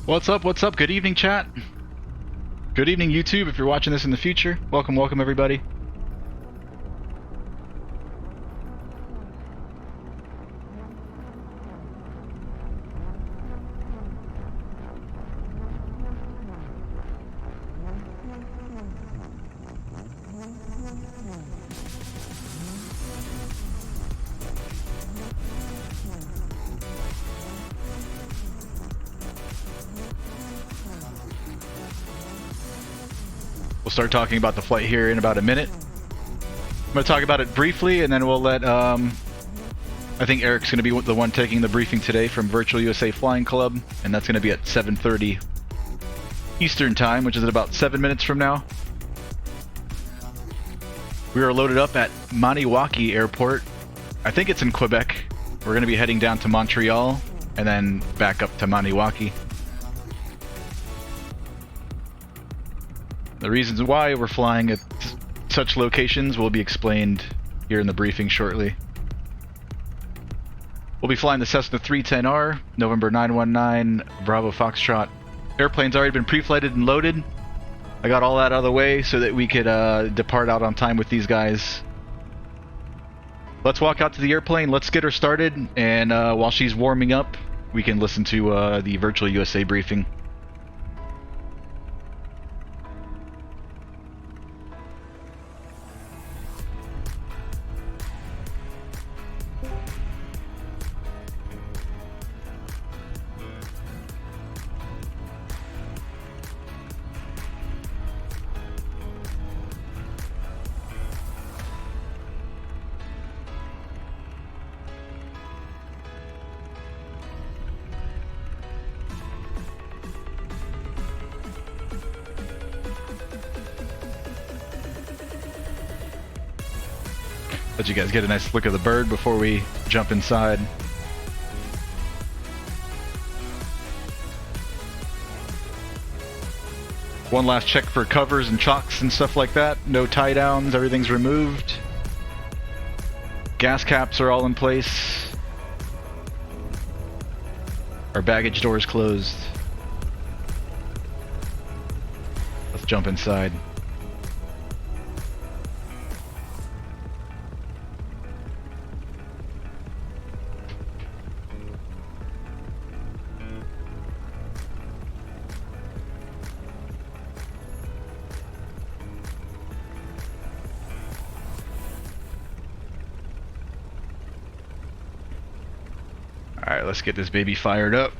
What's up? What's up? Good evening, chat. Good evening, YouTube, if you're watching this in the future. Welcome, welcome, everybody. We'll start talking about the flight here in about a minute. I'm going to talk about it briefly, and then we'll let, I think Eric's going to be the one taking the briefing today from Virtual USA Flying Club, and that's going to be at 7:30 Eastern Time, which is at about 7 minutes from now. We are loaded up at Maniwaki Airport. I think it's in Quebec. We're going to be heading down to Montreal, and then back up to Maniwaki. The reasons why we're flying at such locations will be explained here in the briefing shortly. We'll be flying the Cessna 310R, November 919, Bravo Foxtrot. Airplane's already been pre-flighted and loaded. I got all that out of the way so that we could depart out on time with these guys. Let's walk out to the airplane, let's get her started, and while she's warming up, we can listen to the Virtual USA briefing. Let you guys get a nice look at the bird before we jump inside. One last check for covers and chocks and stuff like that. No tie downs, everything's removed. Gas caps are all in place. Our baggage door is closed. Let's jump inside. Alright, let's get this baby fired up.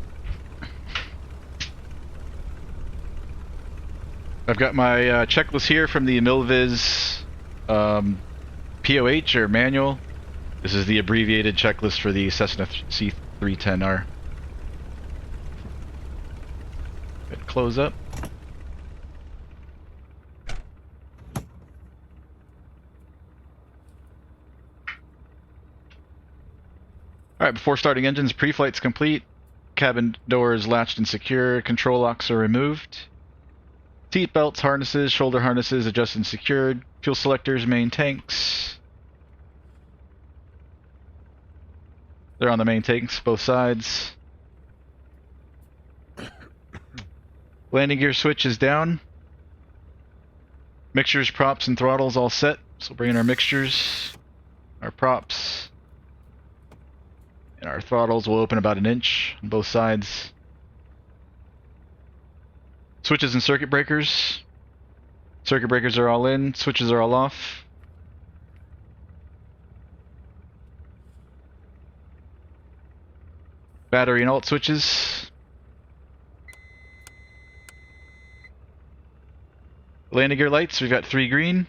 I've got my checklist here from the Milviz POH or manual. This is the abbreviated checklist for the Cessna C310R. Close up. Alright, before starting engines, pre-flight's complete. Cabin doors latched and secure. Control locks are removed. Seat belts, harnesses, shoulder harnesses adjusted and secured. Fuel selectors, main tanks. They're on the main tanks, both sides. Landing gear switch is down. Mixtures, props, and throttles all set. So bring in our mixtures, our props. And our throttles will open about 1 inch on both sides. Switches and circuit breakers. Circuit breakers are all in, switches are all off. Battery and alt switches. Landing gear lights, we've got 3 green.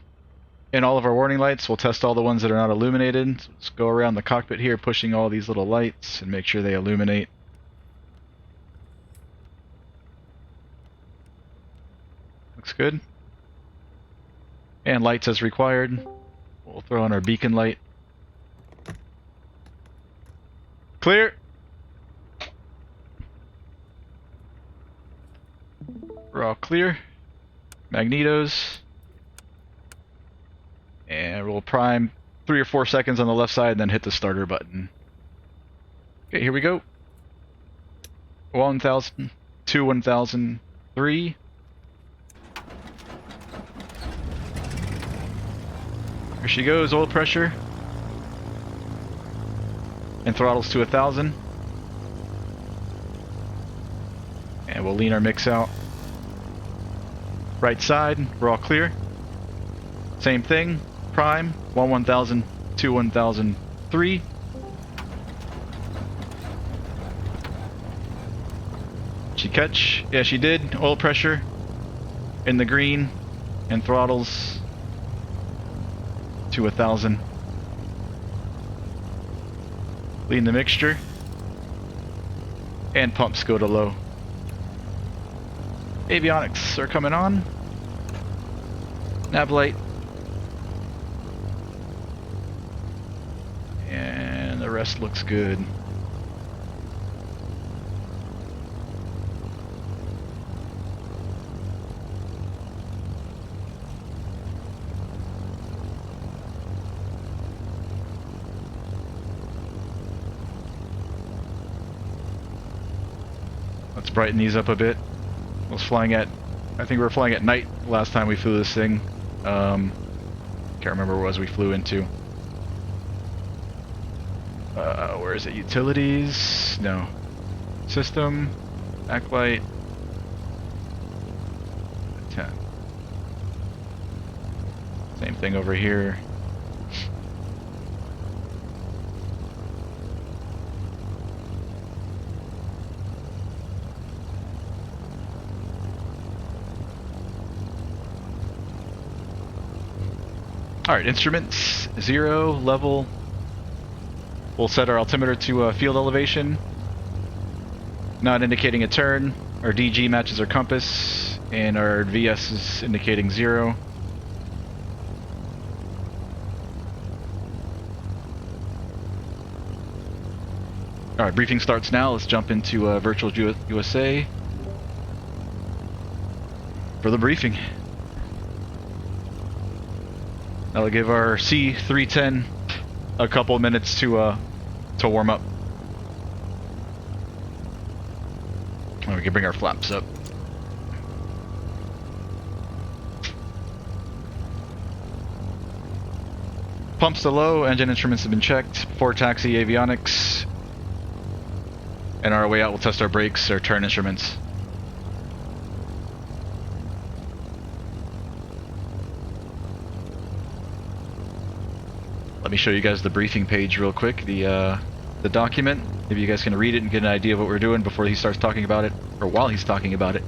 And all of our warning lights, we'll test all the ones that are not illuminated. So let's go around the cockpit here, pushing all these little lights and make sure they illuminate. Looks good. And lights as required. We'll throw on our beacon light. Clear. We're all clear. Magnetos. And we'll prime 3 or 4 seconds on the left side and then hit the starter button. Okay, here we go. 1000, 2, 1000, 3. Here she goes, oil pressure. And throttles to 1000. And we'll lean our mix out. Right side, we're all clear. Same thing, prime, 1 1000, 2 1000, 3. She catch? Yeah, she did. Oil pressure in the green and throttles to 1000. Lean the mixture and pumps go to low. Avionics are coming on. Nav light. And the rest looks good. Let's brighten these up a bit. I was flying at, I think we were flying at night last time we flew this thing. Can't remember what it was we flew into. Where is it? Utilities? No. System. Backlight. 10. Same thing over here. Alright, instruments, 0, level. We'll set our altimeter to field elevation. Not indicating a turn. Our DG matches our compass. And our VS is indicating 0. Alright, briefing starts now. Let's jump into Virtual USA for the briefing. That'll give our C310 a couple of minutes to warm up. And we can bring our flaps up. Pumps to low, engine instruments have been checked. 4 taxi avionics. And on our way out, we'll test our brakes, our turn instruments. Let me show you guys the briefing page real quick, the document. Maybe you guys can read it and get an idea of what we're doing before he starts talking about it, or while he's talking about it.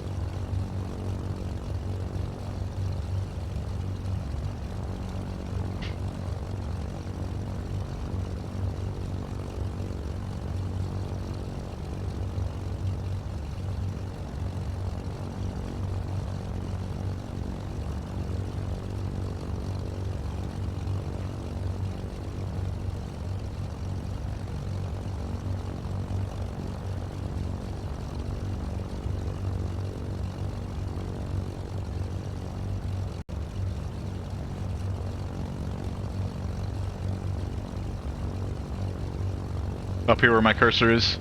Up here where my cursor is.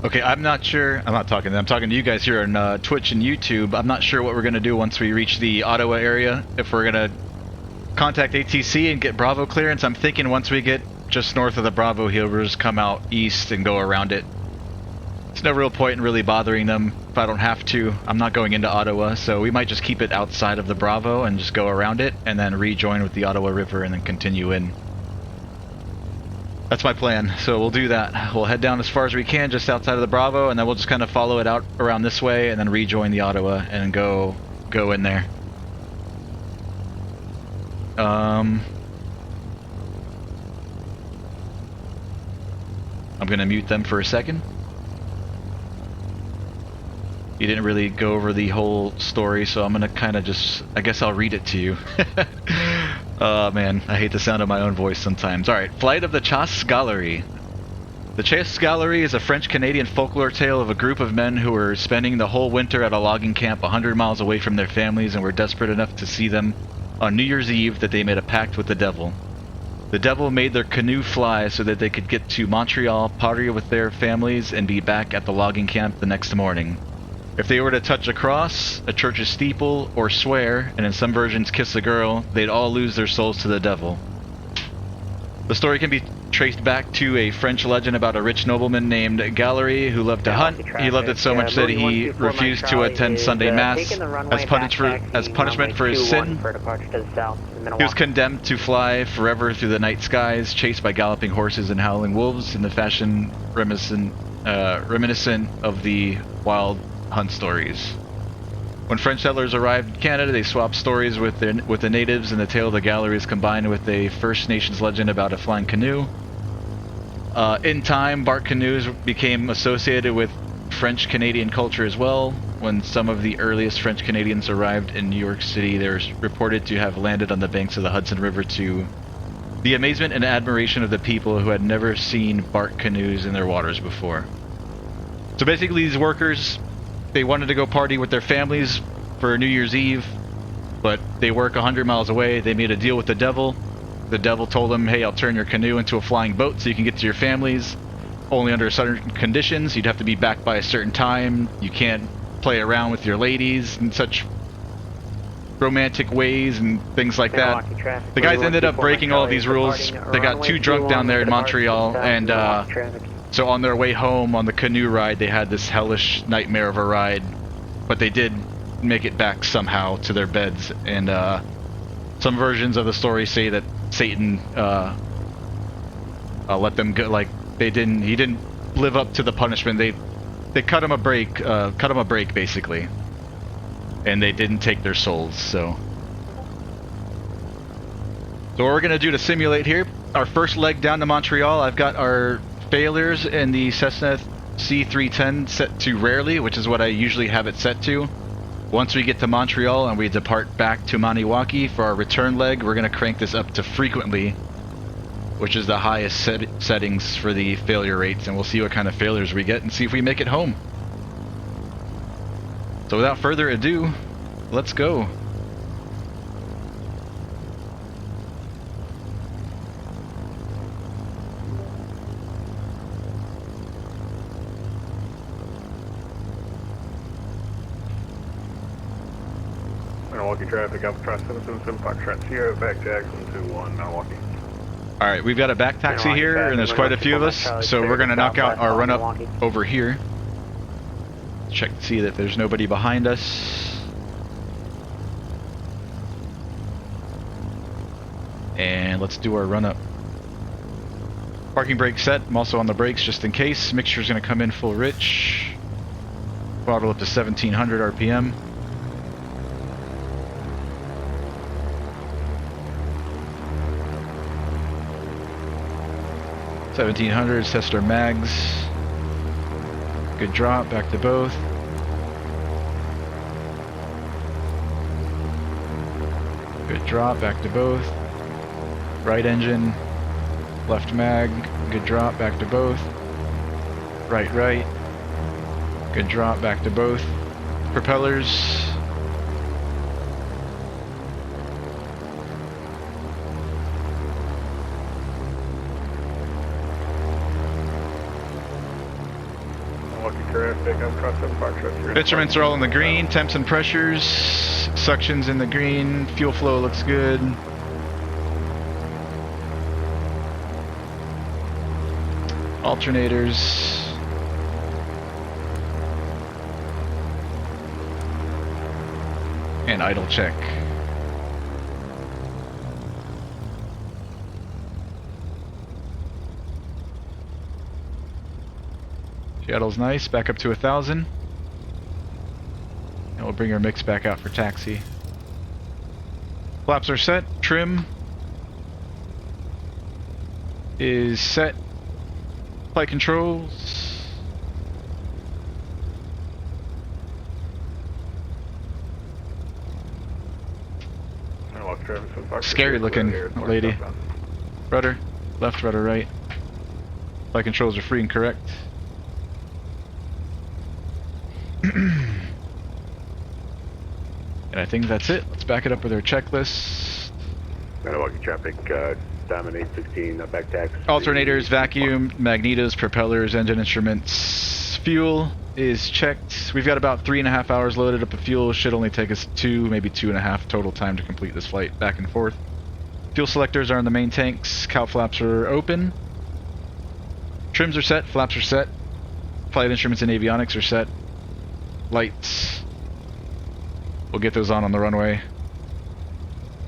Okay, I'm not sure. I'm not talking to them. I'm talking to you guys here on Twitch and YouTube. I'm not sure what we're going to do once we reach the Ottawa area. If we're going to contact ATC and get Bravo clearance. I'm thinking once we get just north of the Bravo hill, we'll just come out east and go around it. There's no real point in really bothering them if I don't have to. I'm not going into Ottawa, so we might just keep it outside of the Bravo and just go around it and then rejoin with the Ottawa River and then continue in. That's my plan, so we'll do that. We'll head down as far as we can just outside of the Bravo, and then we'll just kind of follow it out around this way and then rejoin the Ottawa and go in there. I'm gonna mute them for a second. You didn't really go over the whole story, so I'm gonna kind of just, I guess I'll read it to you. Oh man, I hate the sound of my own voice sometimes. Alright, Flight of the Chasse-Galerie. The Chasse-Galerie is a French-Canadian folklore tale of a group of men who were spending the whole winter at a logging camp 100 miles away from their families and were desperate enough to see them on New Year's Eve that they made a pact with the devil. The devil made their canoe fly so that they could get to Montreal, party with their families, and be back at the logging camp the next morning. If they were to touch a cross, a church's steeple, or swear, and in some versions kiss a girl, they'd all lose their souls to the devil. The story can be traced back to a French legend about a rich nobleman named Galerie who loved to hunt. He loved it so much that he refused to attend Sunday Mass as punishment for his sin. He was condemned to fly forever through the night skies, chased by galloping horses and howling wolves in the fashion reminiscent of the wild hunt stories. When French settlers arrived in Canada, they swapped stories with the natives, and the tale of the Galerie is combined with a First Nations legend about a flying canoe. In time, bark canoes became associated with French-Canadian culture as well. When some of the earliest French Canadians arrived in New York City, they were reported to have landed on the banks of the Hudson River to the amazement and admiration of the people who had never seen bark canoes in their waters before. So basically, these workers, they wanted to go party with their families for New Year's Eve, but they work 100 miles away. They made a deal with the devil. The devil told them, hey, I'll turn your canoe into a flying boat so you can get to your families. Only under certain conditions. You'd have to be back by a certain time. You can't play around with your ladies in such romantic ways and things like that. The guys ended up breaking all of these rules. They got too drunk down there in Montreal, and so on their way home on the canoe ride, they had this hellish nightmare of a ride, but they did make it back somehow to their beds. And some versions of the story say that Satan let them go. Like he didn't live up to the punishment. They cut him a break, basically, and they didn't take their souls. So what we're gonna do to simulate here, our first leg down to Montreal, I've got our failures in the Cessna C310 set to rarely, which is what I usually have it set to. Once we get to Montreal and we depart back to Maniwaki for our return leg, we're going to crank this up to frequently, which is the highest settings for the failure rates, and we'll see what kind of failures we get and see if we make it home. So without further ado, let's go. Milwaukee traffic, Alpha Tri 777 Foxtrot Sierra, back taxi 121 Milwaukee. Alright, we've got a back taxi here, and there's quite a few of us, so we're going to knock out our run up over here. Check to see that there's nobody behind us. And let's do our run up. Parking brake set, I'm also on the brakes just in case. Mixture's going to come in full rich. Throttle up to 1700 RPM. Test our mags. Good drop, back to both. Good drop, back to both. Right engine, left mag, good drop, back to both. Right. Good drop, back to both. Propellers. traffic, I'm crossing Foxtrot 0. Instruments are all in the green. Temps and pressures. Suctions in the green. Fuel flow looks good. Alternators. And idle check. Shadow's nice, back up to 1,000. And we'll bring our mix back out for taxi. Flaps are set, trim is set. Flight controls. Scary looking lady. Rudder, left, rudder, right. Flight controls are free and correct. And I think that's it. Let's back it up with our checklist. Maniwaki traffic, Diamond 816, back tax. Alternators, vacuum, magnetos, propellers, engine instruments. Fuel is checked. We've got about 3.5 hours loaded up of fuel. Should only take us 2, maybe 2.5 total time to complete this flight back and forth. Fuel selectors are in the main tanks. Cow flaps are open. Trims are set. Flaps are set. Flight instruments and avionics are set. Lights. We'll get those on the runway.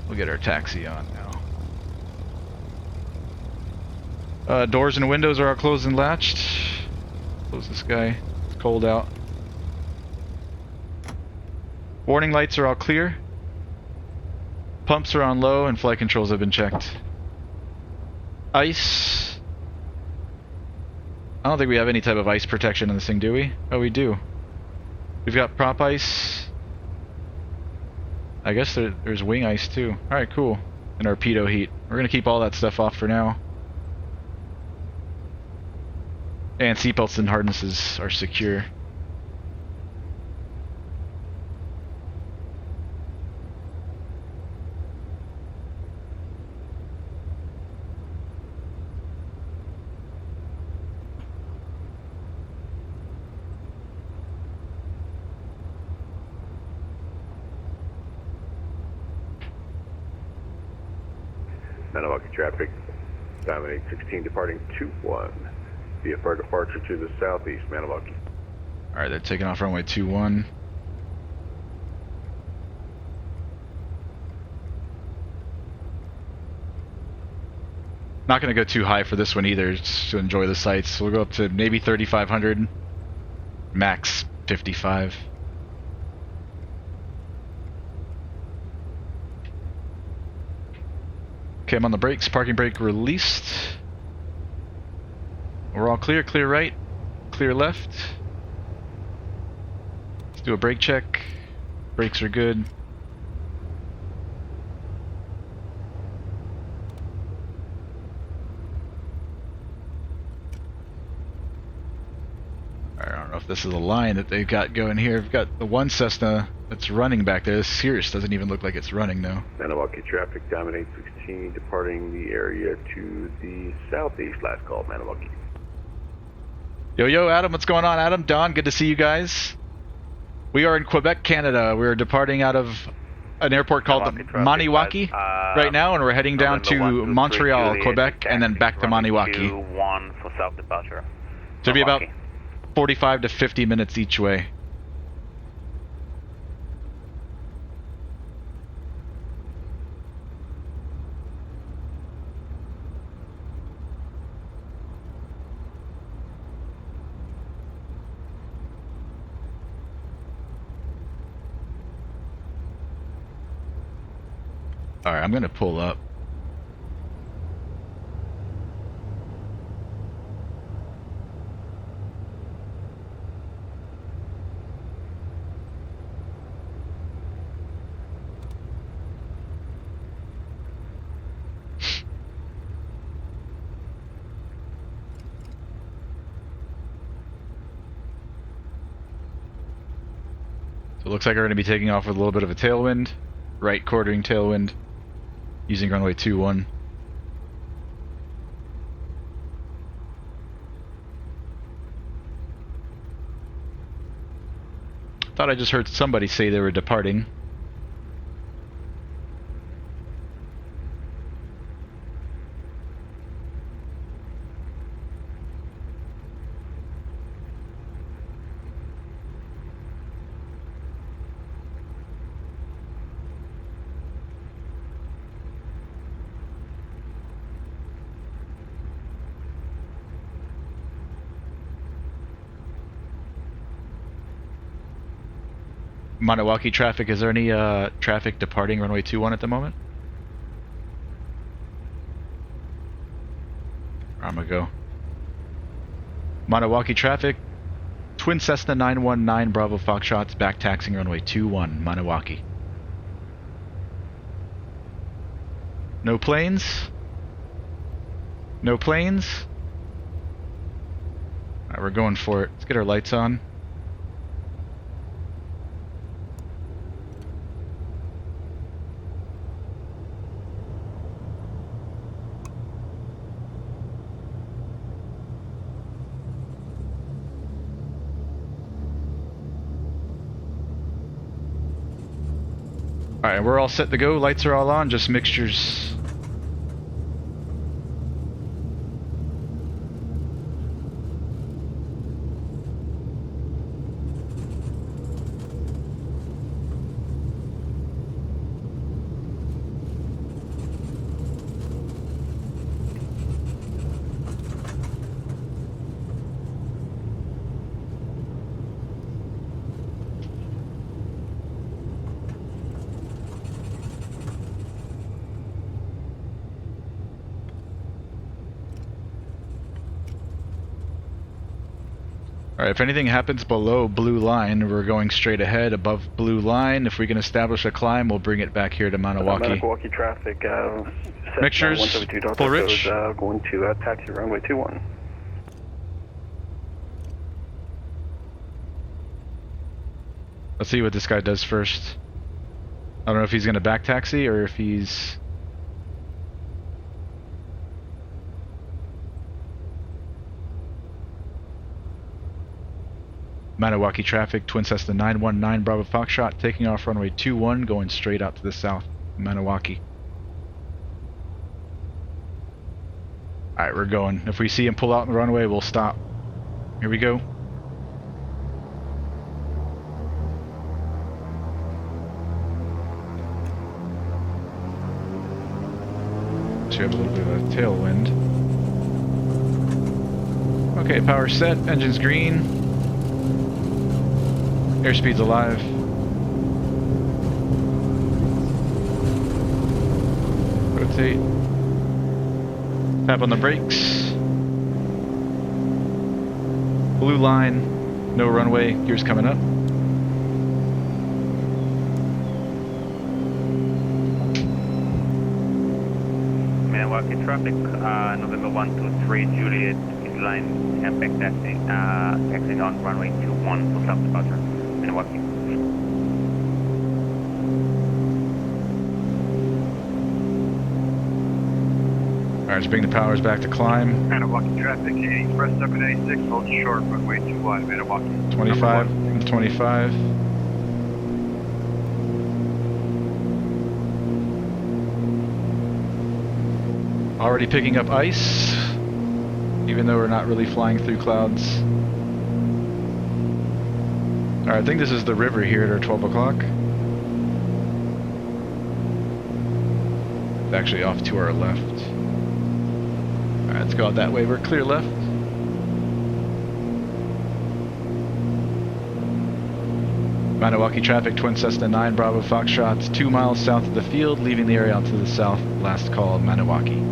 We'll get our taxi on now. Doors and windows are all closed and latched. Close this guy. It's cold out. Warning lights are all clear. Pumps are on low and flight controls have been checked. Ice. I don't think we have any type of ice protection in this thing, do we? Oh, we do. We've got prop ice. I guess there's wing ice too. Alright, cool. And our pitot heat. We're going to keep all that stuff off for now. And seatbelts and harnesses are secure. Maniwaki traffic, Diamond 816 departing 2-1. VFR departure to the southeast, Maniwaki. Alright, they're taking off runway 21. Not going to go too high for this one either, just to enjoy the sights. We'll go up to maybe 3,500, max 55. Okay, I'm on the brakes. Parking brake released. We're all clear. Clear right. Clear left. Let's do a brake check. Brakes are good. I don't know if this is a line that they've got going here. We've got the one Cessna that's running back there. This Cirrus doesn't even look like it's running though. Maniwaki traffic, Diamond 816 departing the area to the southeast. Last call, Maniwaki. Yo, Adam, what's going on, Adam? Don, good to see you guys. We are in Quebec, Canada. We're departing out of an airport called Maniwaki right now, and we're heading down to Montreal, Quebec, and then back to Maniwaki. 1 for south departure. So it'll be about 45 to 50 minutes each way. Alright, I'm gonna pull up. So it looks like we're going to be taking off with a little bit of a tailwind, right quartering tailwind, using runway 21. Thought I just heard somebody say they were departing. Maniwaki traffic, is there any traffic departing runway 21 at the moment? I'm gonna go. Maniwaki traffic, Twin Cessna 919 Bravo Foxtrot's back taxiing runway 21, Maniwaki. No planes? No planes? Alright, we're going for it. Let's get our lights on. Alright, we're all set to go. Lights are all on, just mixtures. Alright, if anything happens below blue line, we're going straight ahead. Above blue line, if we can establish a climb, we'll bring it back here to Maniwaki. Maniwaki traffic, Mixtures, 172 Delta full rich. going to taxi runway 21. Let's see what this guy does first. I don't know if he's going to back taxi or if he's... Maniwaki traffic, Twin Cessna 919 Bravo Foxtrot, taking off runway 21, going straight out to the south, Maniwaki. Alright, we're going. If we see him pull out on the runway, we'll stop. Here we go. So we have a little bit of a tailwind. Okay, power set, engine's green. Airspeed's alive. Rotate. Tap on the brakes. Blue line. No runway. Gears coming up. Maniwaki traffic, November 123 Juliet is line and back taxiing on runway 21 for south departure. Maniwaki. Alright, let's bring the powers back to climb. Maniwaki traffic, Express 786, hold short, runway 21, Maniwaki. 25 and 25. Already picking up ice, even though we're not really flying through clouds. Alright, I think this is the river here at our 12 o'clock. It's actually off to our left. Alright, let's go out that way. We're clear left. Maniwaki traffic, Twin Cessna 9 Bravo Foxtrot, 2 miles south of the field, leaving the area out to the south. Last call, Maniwaki.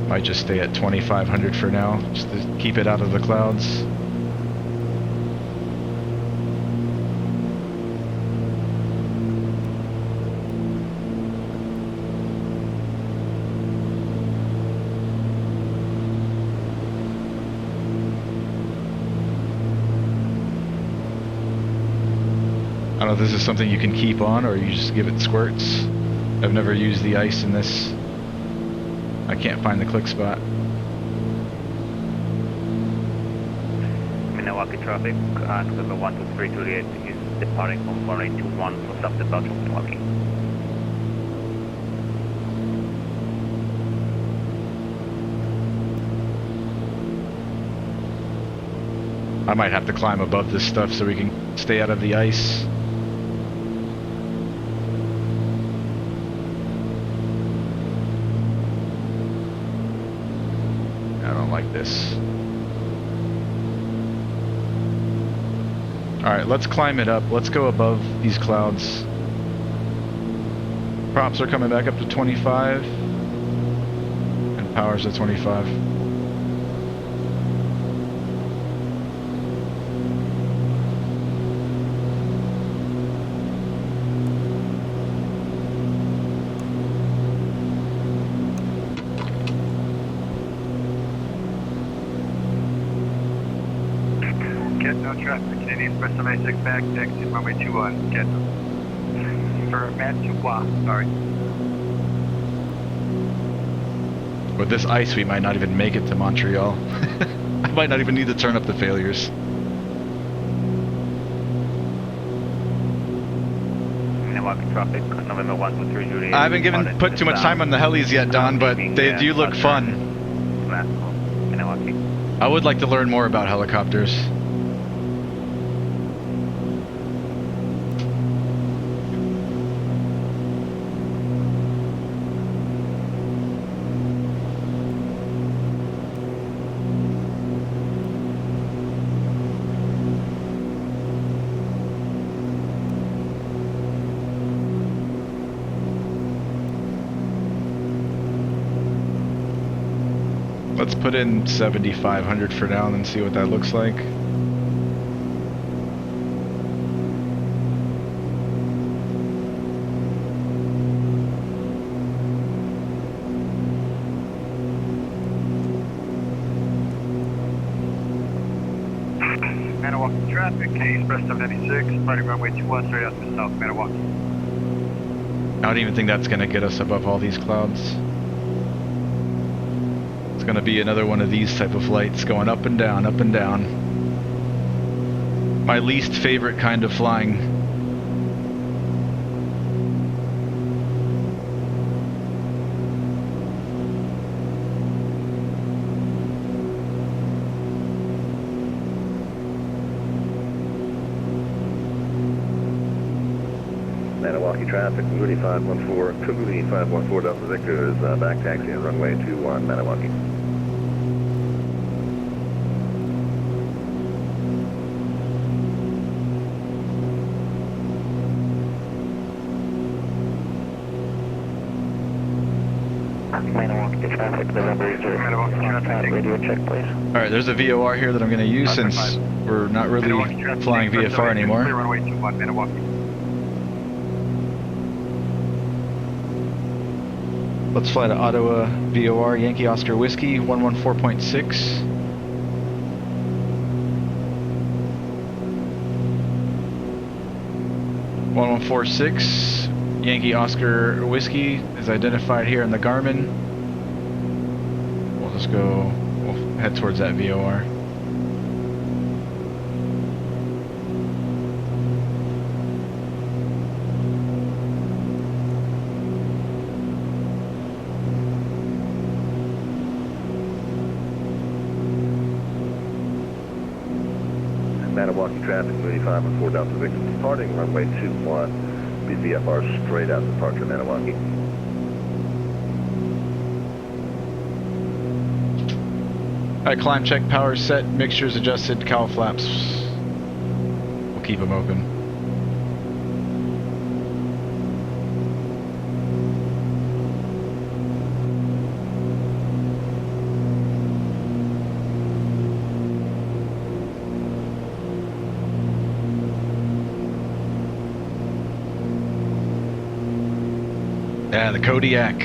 Might just stay at 2500 for now, just to keep it out of the clouds. I don't know if this is something you can keep on or you just give it squirts. I've never used the ice in this. I can't find the click spot. Milwaukee traffic, November 123 Juliet is departing from 1821 for stop departure from Milwaukee. I might have to climb above this stuff so we can stay out of the ice. I don't like this. Alright, let's climb it up. Let's go above these clouds. Props are coming back up to 25. And power's at 25. Get no traffic. Canadian Express 76 back, taxi runway 21. Get for Matt Dubois, sorry. With this ice, we might not even make it to Montreal. I might not even need to turn up the failures. Milwaukee traffic, November 123 Juliet. I haven't given put too much time on the helis yet, Don, but they do look fun. Milwaukee. I would like to learn more about helicopters. Let's put in 7,500 for now and see what that looks like. Manawaki traffic, Canadian Express 796, departing runway 21 straight out to south Manawaki. I don't even think that's going to get us above all these clouds. It's going to be another one of these type of flights going up and down, up and down. My least favorite kind of flying. Manawaki traffic, Kuguni 514, Kuguni 514 Delta Victor is back taxi on runway 21, Manawaki. Manawaki traffic, November Manawaki traffic, radio check, please. Alright, there's a VOR here that I'm going to use since we're not really flying VFR anymore. Runway 21, Manawaki. Let's fly to Ottawa VOR, Yankee Oscar Whiskey, 114.6. Yankee Oscar Whiskey is identified here in the Garmin. We'll just go, we'll head towards that VOR. Manawaki traffic, Kuguni 514 Delta Victor departing runway 21. VFR straight out departure Manawaki. Alright, climb check, power set, mixtures adjusted, cowl flaps. We'll keep them open. Yeah, the Kodiak.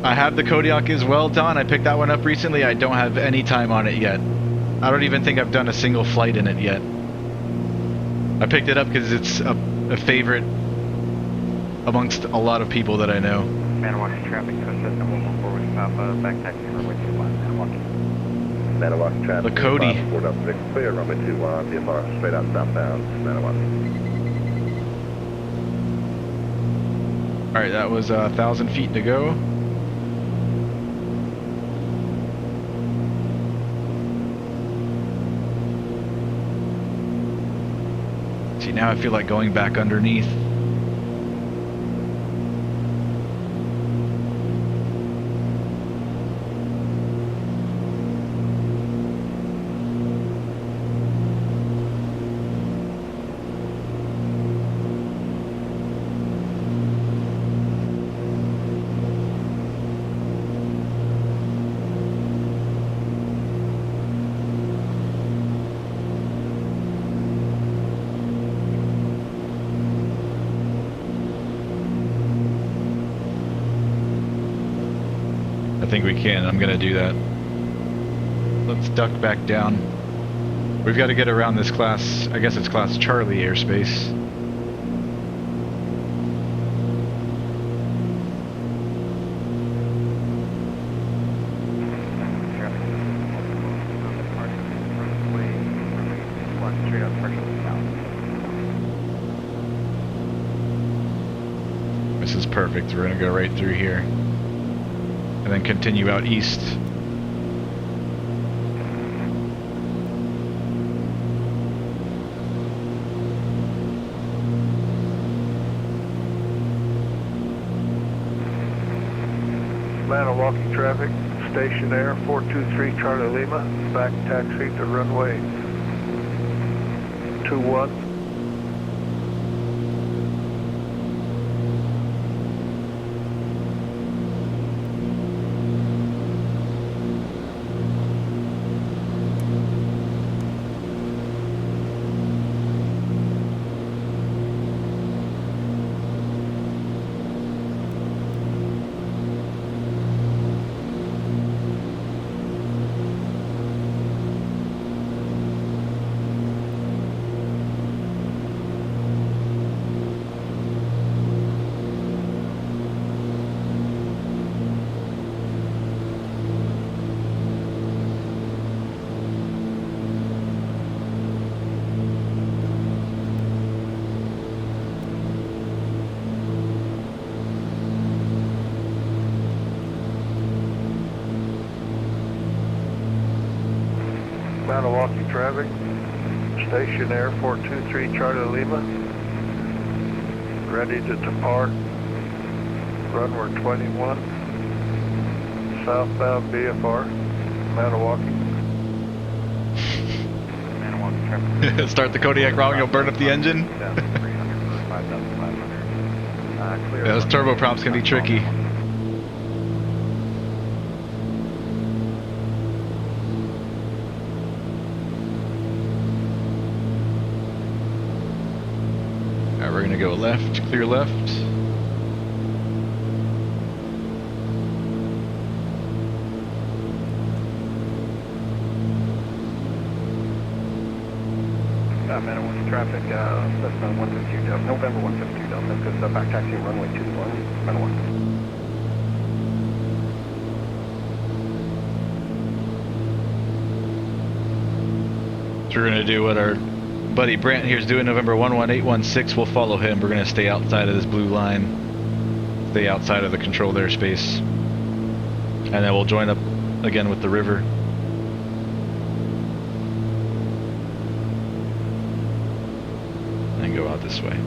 I have the Kodiak as well, Don. I picked that one up recently. I don't have any time on it yet. I don't even think I've done a single flight in it yet. I picked it up because it's a favorite amongst a lot of people that I know. Manawaki traffic to Cessna 114 stop, back taxi runway 21, Manawaki. Manawaki traffic. The Cody. 406, clear, runway 21, VFR, straight out southbound, Manawaki. Alright, that was 1,000 feet to go. See, now I feel like going back underneath. I think we can. I'm gonna do that. Let's duck back down. We've got to get around this class, I guess it's class Charlie airspace. This is perfect. We're gonna go right through here. And then continue out east. Manawaki traffic, station air 423 Charlie Lima, back taxi to runway 21. Manawaki traffic, station air 423 Charlie Lima, ready to depart, runway 21, southbound BFR, Manawaki. Manawaki traffic. Start the Kodiak wrong, you'll burn up the engine. 5,500. Yeah, those turboprops can be tricky. Alright, we're gonna go left, clear left. Manawaki traffic, Cessna 152 Delta, November 152 Delta, because back taxi runway 21, Manawaki. So we're gonna do what our buddy Brant here is doing, November 11816. We'll follow him. We're gonna stay outside of this blue line, stay outside of the controlled airspace, and then we'll join up again with the river. And go out this way.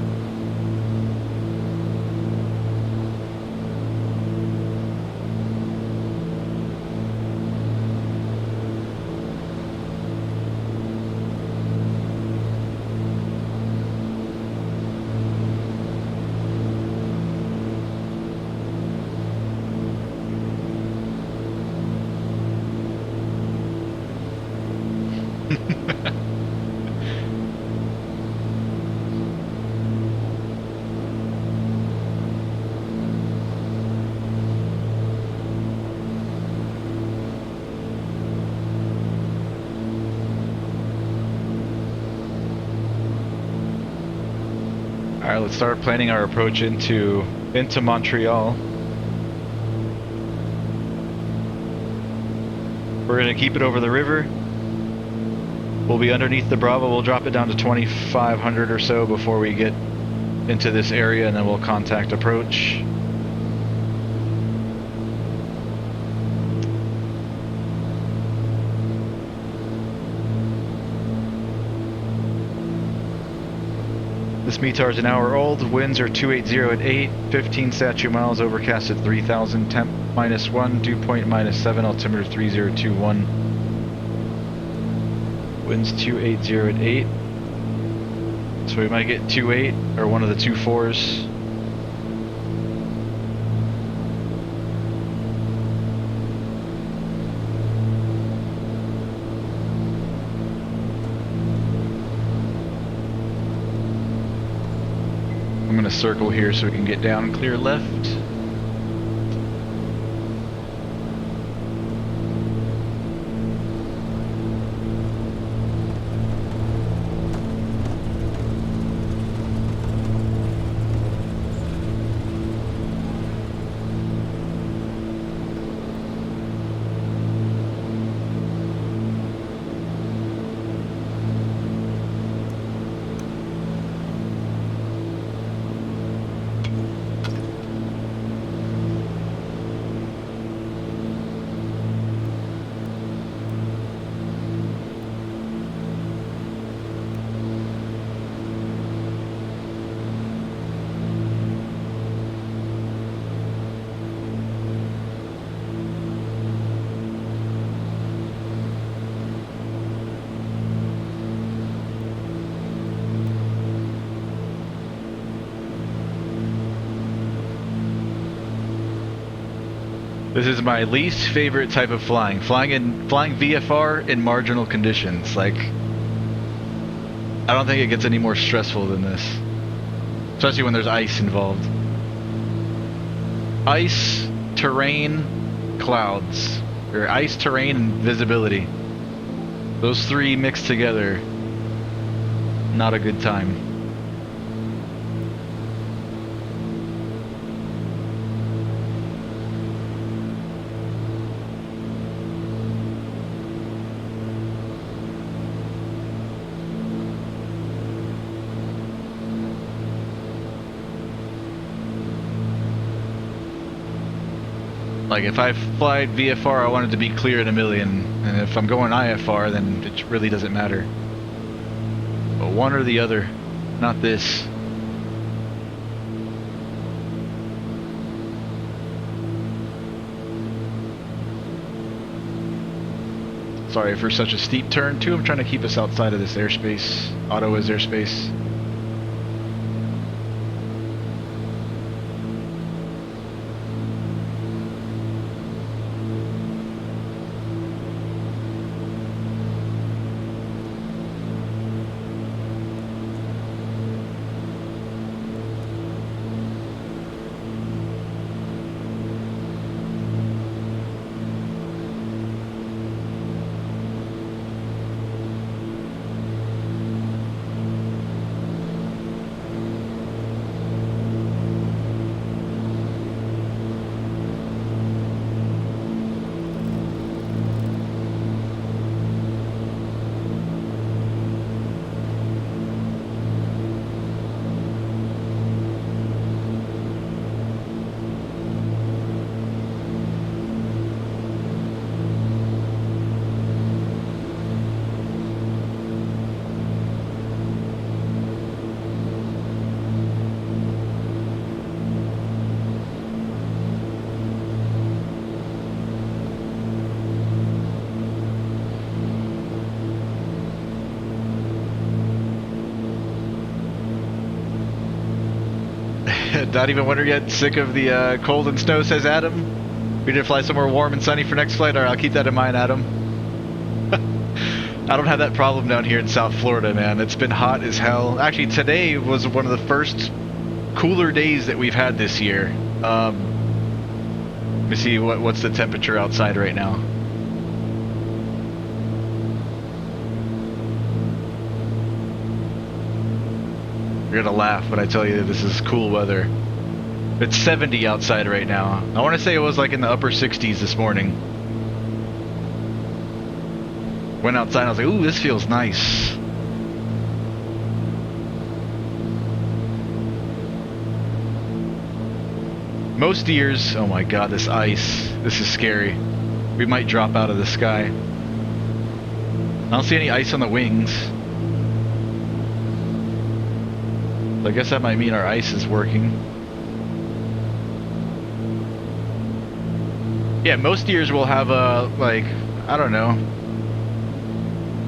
Alright, let's start planning our approach into Montreal. We're gonna keep it over the river. We'll be underneath the Bravo. We'll drop it down to 2,500 or so before we get into this area, and then we'll contact approach. This METAR is an hour old. Winds are 280 at 8, 15 statute miles, overcast at 3,000, temp -1, dew point -7, altimeter 3021. Winds 280 at 8. So we might get 28 or one of the 24s. I'm going to circle here so we can get down and clear left. This is my least favorite type of flying. Flying VFR in marginal conditions. Like, I don't think it gets any more stressful than this. Especially when there's ice involved. Ice, terrain, clouds. Or ice, terrain, and visibility. Those three mixed together. Not a good time. Like, if I fly VFR, I want it to be clear at 1,000,000. And if I'm going IFR, then it really doesn't matter. But one or the other, not this. Sorry for such a steep turn, too. I'm trying to keep us outside of this airspace. Ottawa's airspace. Not even winter yet. Sick of the cold and snow, says Adam. We need to fly somewhere warm and sunny for next flight. All right, I'll keep that in mind, Adam. I don't have that problem down here in South Florida, man. It's been hot as hell. Actually, today was one of the first cooler days that we've had this year. Let me see what's the temperature outside right now. You're gonna laugh when I tell you that this is cool weather. It's 70 outside right now. I want to say it was like in the upper 60s this morning. Went outside and I was like, ooh, this feels nice. Most years, oh my god, this ice. This is scary. We might drop out of the sky. I don't see any ice on the wings. I guess that might mean our ice is working. Yeah, most years we'll have like, I don't know,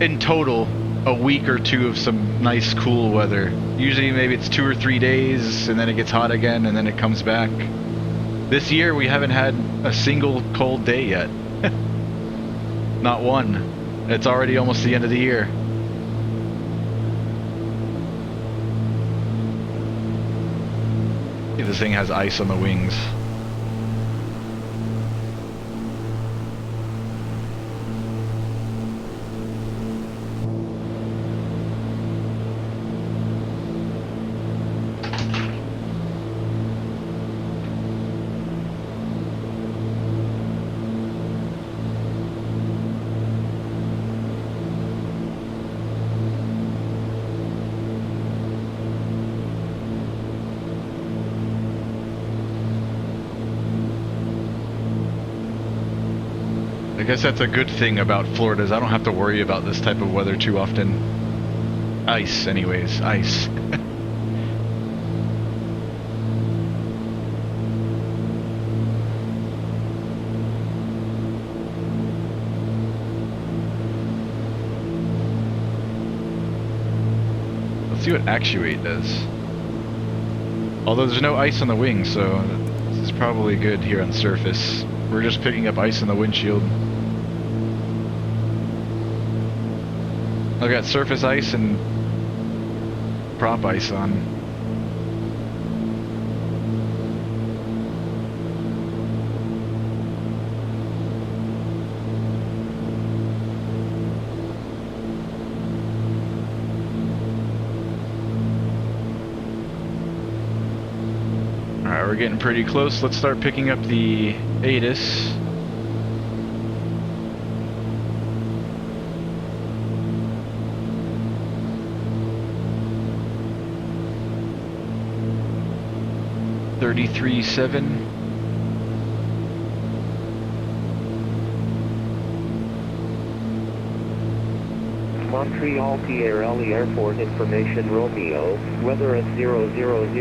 in total, a week or two of some nice cool weather. Usually maybe it's 2 or 3 days and then it gets hot again and then it comes back. This year we haven't had a single cold day yet. Not one. It's already almost the end of the year. This thing has ice on the wings. I guess that's a good thing about Florida is I don't have to worry about this type of weather too often. Ice, anyways. Ice. Let's see what actuate does. Although there's no ice on the wing, so this is probably good here on the surface. We're just picking up ice in the windshield. I've got surface ice and prop ice on. Alright, we're getting pretty close. Let's start picking up the ATIS. .33.7. Montreal PRL Airport information Romeo, weather at 0000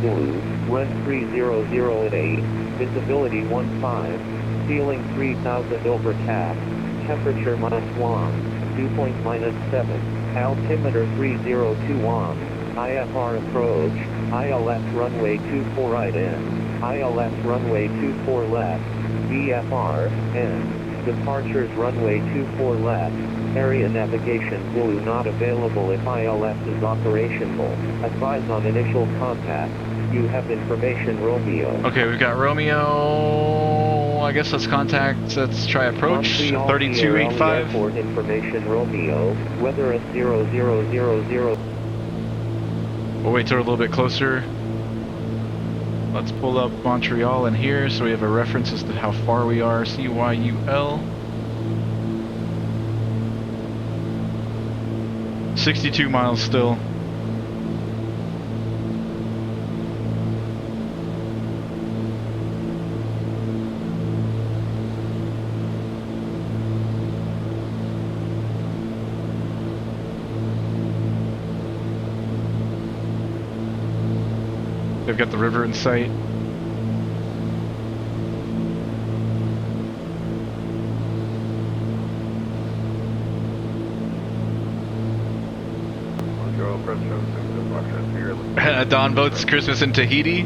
Zulu, wind 3008, visibility 15, ceiling 3000 overcast, temperature -1, dew point -7, altimeter 302 IFR approach, ILS runway 24 right in, ILS runway 24 left, VFR, N, departures runway 24 left, area navigation Zulu not available if ILS is operational, advise on initial contact, you have information Romeo. Okay, we've got Romeo, I guess let's contact, let's try approach, 3285. Airport information Romeo, weather at 0000. We'll wait till we're a little bit closer. Let's pull up Montreal in here so we have a reference as to how far we are. CYUL. 62 miles still. They've got the river in sight. Don boats Christmas in Tahiti.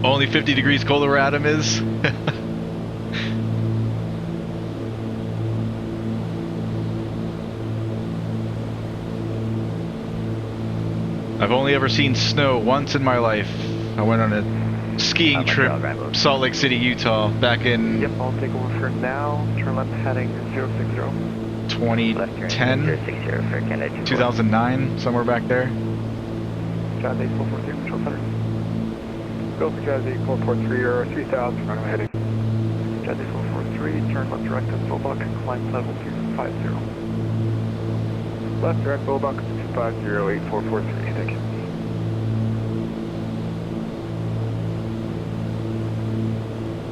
Only 50 degrees colder where Adam is. I've only ever seen snow once in my life. I went on a skiing trip, Salt Lake City, Utah, back in... Yep, I'll take over for now. Turn left heading 060. 2010, 2009, somewhere back there. Jazz 8443, control center. Go for Jazz 8443 or 3000, runway heading. Jazz 8443, turn left direct at Bulldog, climb level 250. Left direct Bulldog 250, 8443, thank you.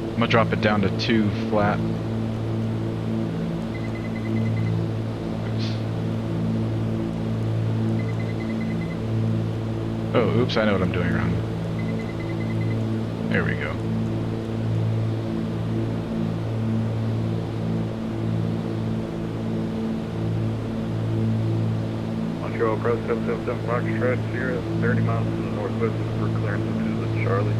I'm gonna drop it down to 2 flat. Oh, oops, I know what I'm doing wrong. There we go. Montreal Pro 777 Foxtrot, Sierra, 30 miles to the northwest for clearance into the Charlie.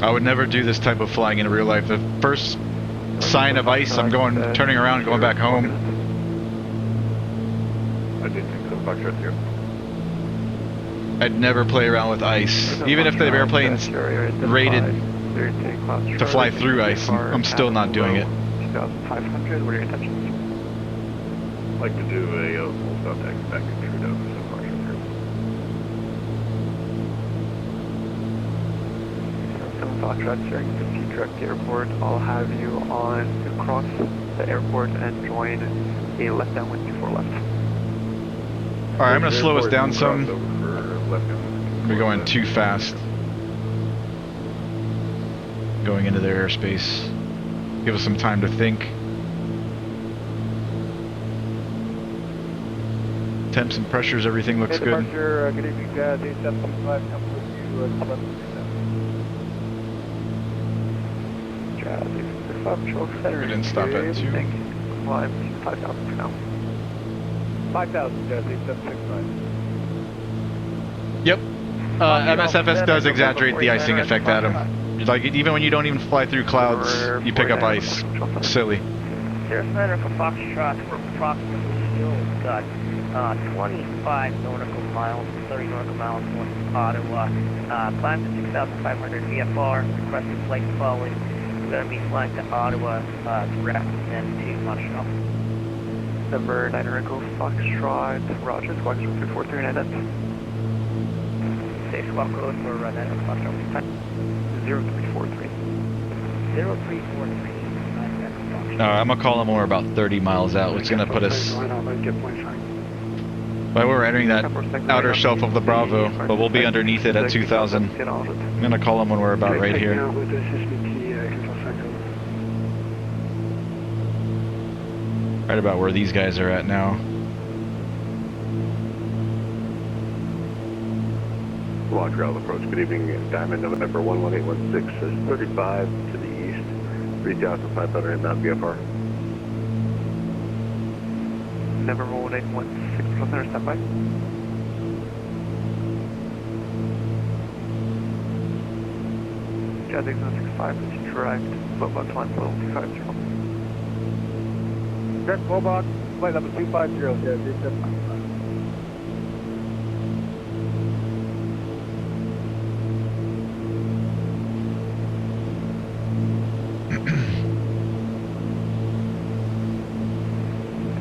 I would never do this type of flying in real life. The first sign of ice, I'm turning around, going back home. I did think so, Foxtrot here. I'd never play around with ice. Even if the airplane's rated to fly through ice, I'm still not doing it. 2,500, what are your intentions? I'd like to do a full stop taxi back to Trudeau, so Foxtrot here. 7 Foxtrot, sharing the T-Truck Airport. I'll have you on across the airport and join a left downwind before left. Alright, I'm going to slow us down some. We're going too fast. Going into their airspace. Give us some time to think. Temps and pressures, everything looks good. Departure, good evening, Jazz 8725, come with you at 11%. Jazz 865, control center. We didn't stop at 2. Climb 5,000 for now. 5,000, Jazz 8765. Yep. MSFS does exaggerate the icing effect, Adam. Like, even when you don't even fly through clouds, you pick up ice. Silly. Sierra Center for Foxtrot, we're approximately still got 25 nautical miles, 30 nautical miles north of Ottawa. Climb to 6,500 VFR, requested flight following. We're going to be flying to Ottawa direct and to Montreal. Number 9 Echo Foxtrot, Roger, squawk 343 and edit. Safe squawk code for 9 Echo Foxtrot, 0343. 0343. I'm gonna call them more about 30 miles out, which is gonna put us. Well, we're entering that outer shelf of the Bravo, but we'll be underneath it at 2,000. I'm gonna call them when we're about right here. Right about where these guys are at now. Montreal approach, good evening, Diamond November 11816 is 35 to the east, 3,500 inbound VFR. November 11816, center standby. Jazz 8065 is direct, Bulldog climb level 250. Direct Bulldog, flight level 250, Jazz 8765.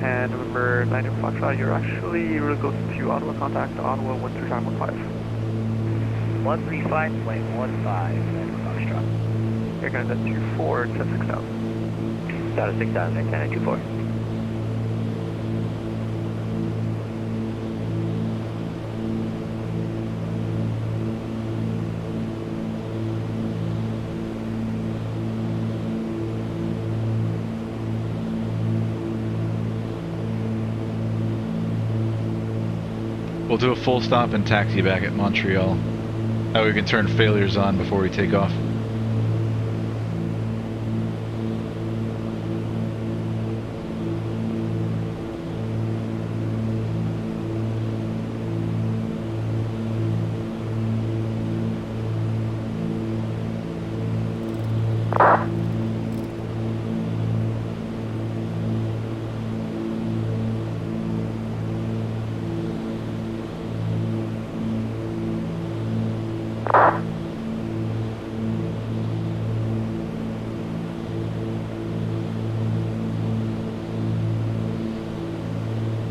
And November 9 Foxtrot, you're actually really close to Ottawa, contact Ottawa 13515. 135.15, Foxtrot. You're going to 24 to 6,000. Down to 6,000, 1024. We'll do a full stop and taxi back at Montreal. That way we can turn failures on before we take off.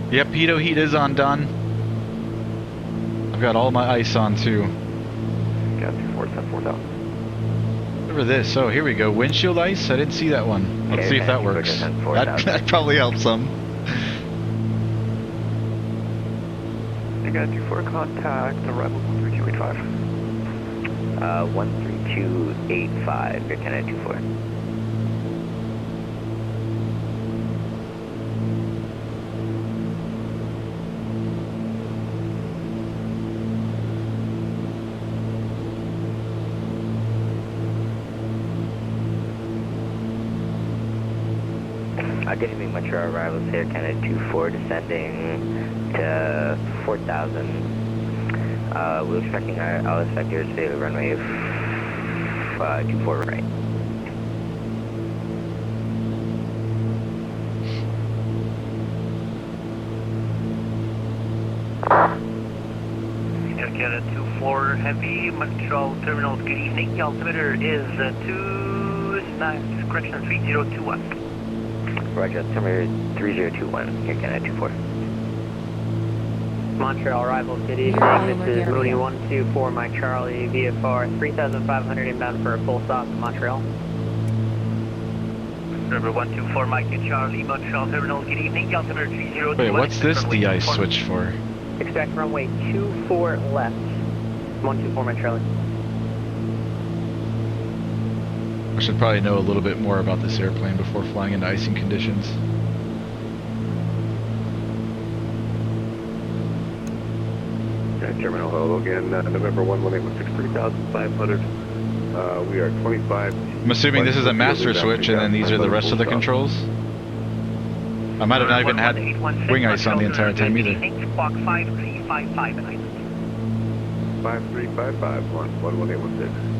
Yep, pitot heat is on, Don. I've got all my ice on too. Got 24, send 4,000. Over this. Oh, here we go. Windshield ice? I didn't see that one. Let's Okay, see if that man, works. focus on 4,000. That probably helps some. You got 24, contact arrival 13285. 13285, you're 10 at 24. Good evening, Metro arrivals here, Canada 24, descending to 4,000. We're expecting all inspectors to runway 24 right. Canada 24 Heavy, Montreal Terminal, good evening. The altimeter is 3021. Roger, altimeter 3021, here Canada 24. Montreal arrivals, good evening. This is Mooney 124, Mike Charlie, VFR 3,500 inbound for a full stop in Montreal. Number 124 Mike Charlie, Montreal Terminal, good evening. The altimeter 3021. Wait, what's this de-ice switch for? Expect runway 24 left. 124, Mike Charlie. I should probably know a little bit more about this airplane before flying into icing conditions. Terminal hello again, November 1116, 3,500. We are 25. I'm assuming this is a master switch and then these are the rest of the controls? I might have not even had wing ice on the entire time either. Squawk 5355 and 5355, 11816.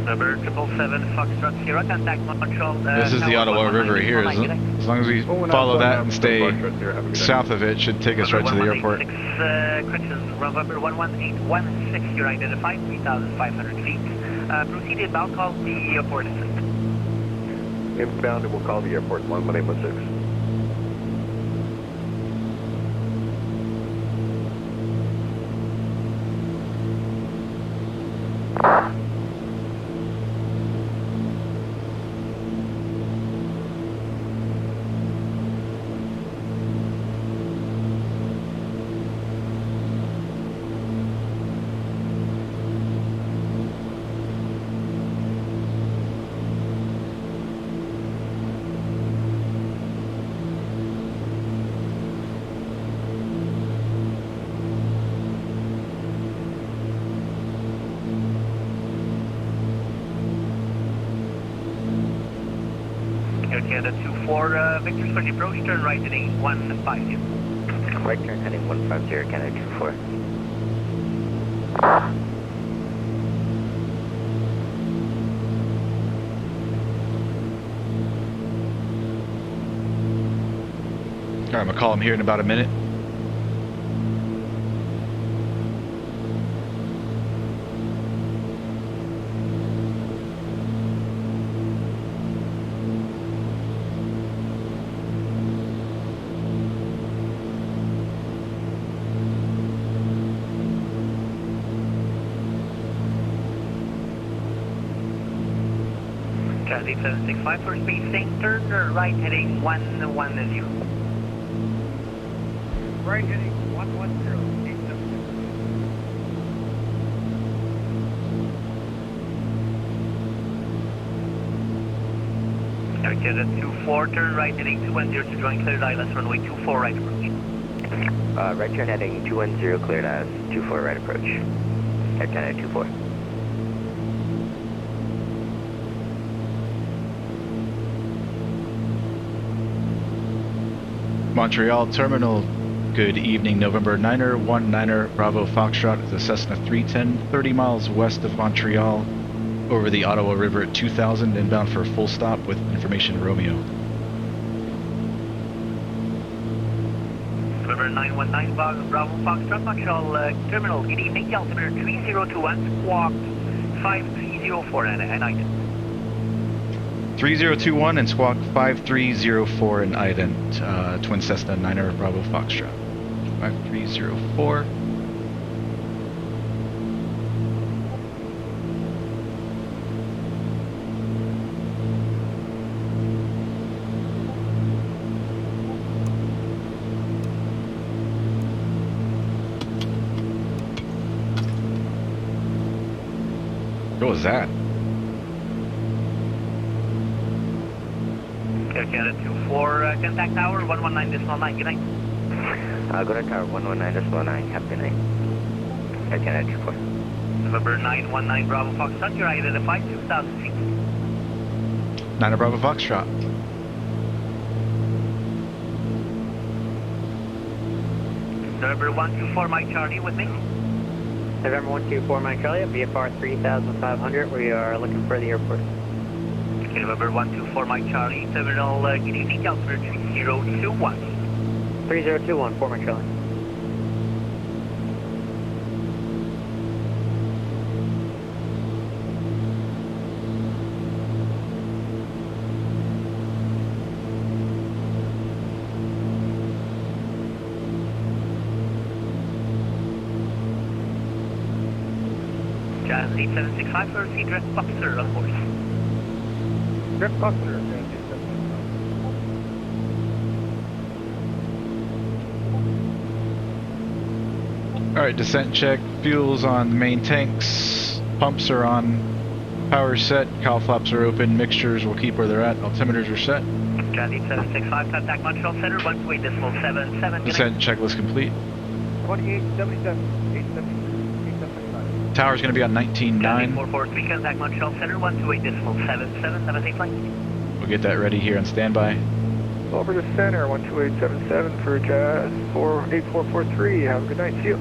Number 777 Foxtrot Sierra, contact Montreal. This is the Ottawa River here. As long as we follow that and stay south of it, should take us right to the airport. Corrections, November 11816, you're identified, 3,500 feet. Proceed inbound, call the airport assistant. Inbound, and we'll call the airport, 11816. Canada 24, Victor's for the approach, turn right at 8150. Right turn heading 150, Canada 24. Alright, I'm gonna call him here in about a minute. Charlie 765 for space, same turn right heading 110. Right heading 110. Canada 24, turn right heading 210 to join cleared ILS runway 24 right approach. Right turn heading 210, cleared as 24 right approach. Air Canada 24. Montreal Terminal, good evening, November 9er, 19er, Bravo Foxtrot, the Cessna 310, 30 miles west of Montreal, over the Ottawa River at 2000, inbound for a full stop with information Romeo. November November 919 Bravo Foxtrot Montreal Terminal. Good evening, altimeter 3021, squawk 5304 and item. 3021 and squawk 5304 in ident. Twin Cessna 9er Bravo Foxtrot. 5304. What was that? Air Canada 24, contact tower 119.9, good night. Go to tower 119.9, have a good night. Air Canada 24. November 919 Bravo Foxtrot, you're identified 2,000 feet. 9er Bravo Foxtrot. November 124 Mike Charlie with me. November 124 Mike Charlie, VFR 3500, we are looking for the airport. Okay, November 124 Mike Charlie, terminal good evening, altimeter 3021. 3021, 4 Mike Charlie. Jazz 8765 for C Drift Boxer on course. Drift Buckler. Alright, descent check. Fuel's on the main tanks. Pumps are on. Power set. Cowl flaps are open. Mixtures will keep where they're at. Altimeters are set. Jazz 8765, contact Montreal Center, 128.77. Descent checklist complete. 2877, 875. Tower's going to be on Jazz 19.9. 443, contact Montreal Center, 128.77. Have a safe flight. We'll get that ready here on standby. Over to center, 12877 for Jazz 8443. Have a good night. See you.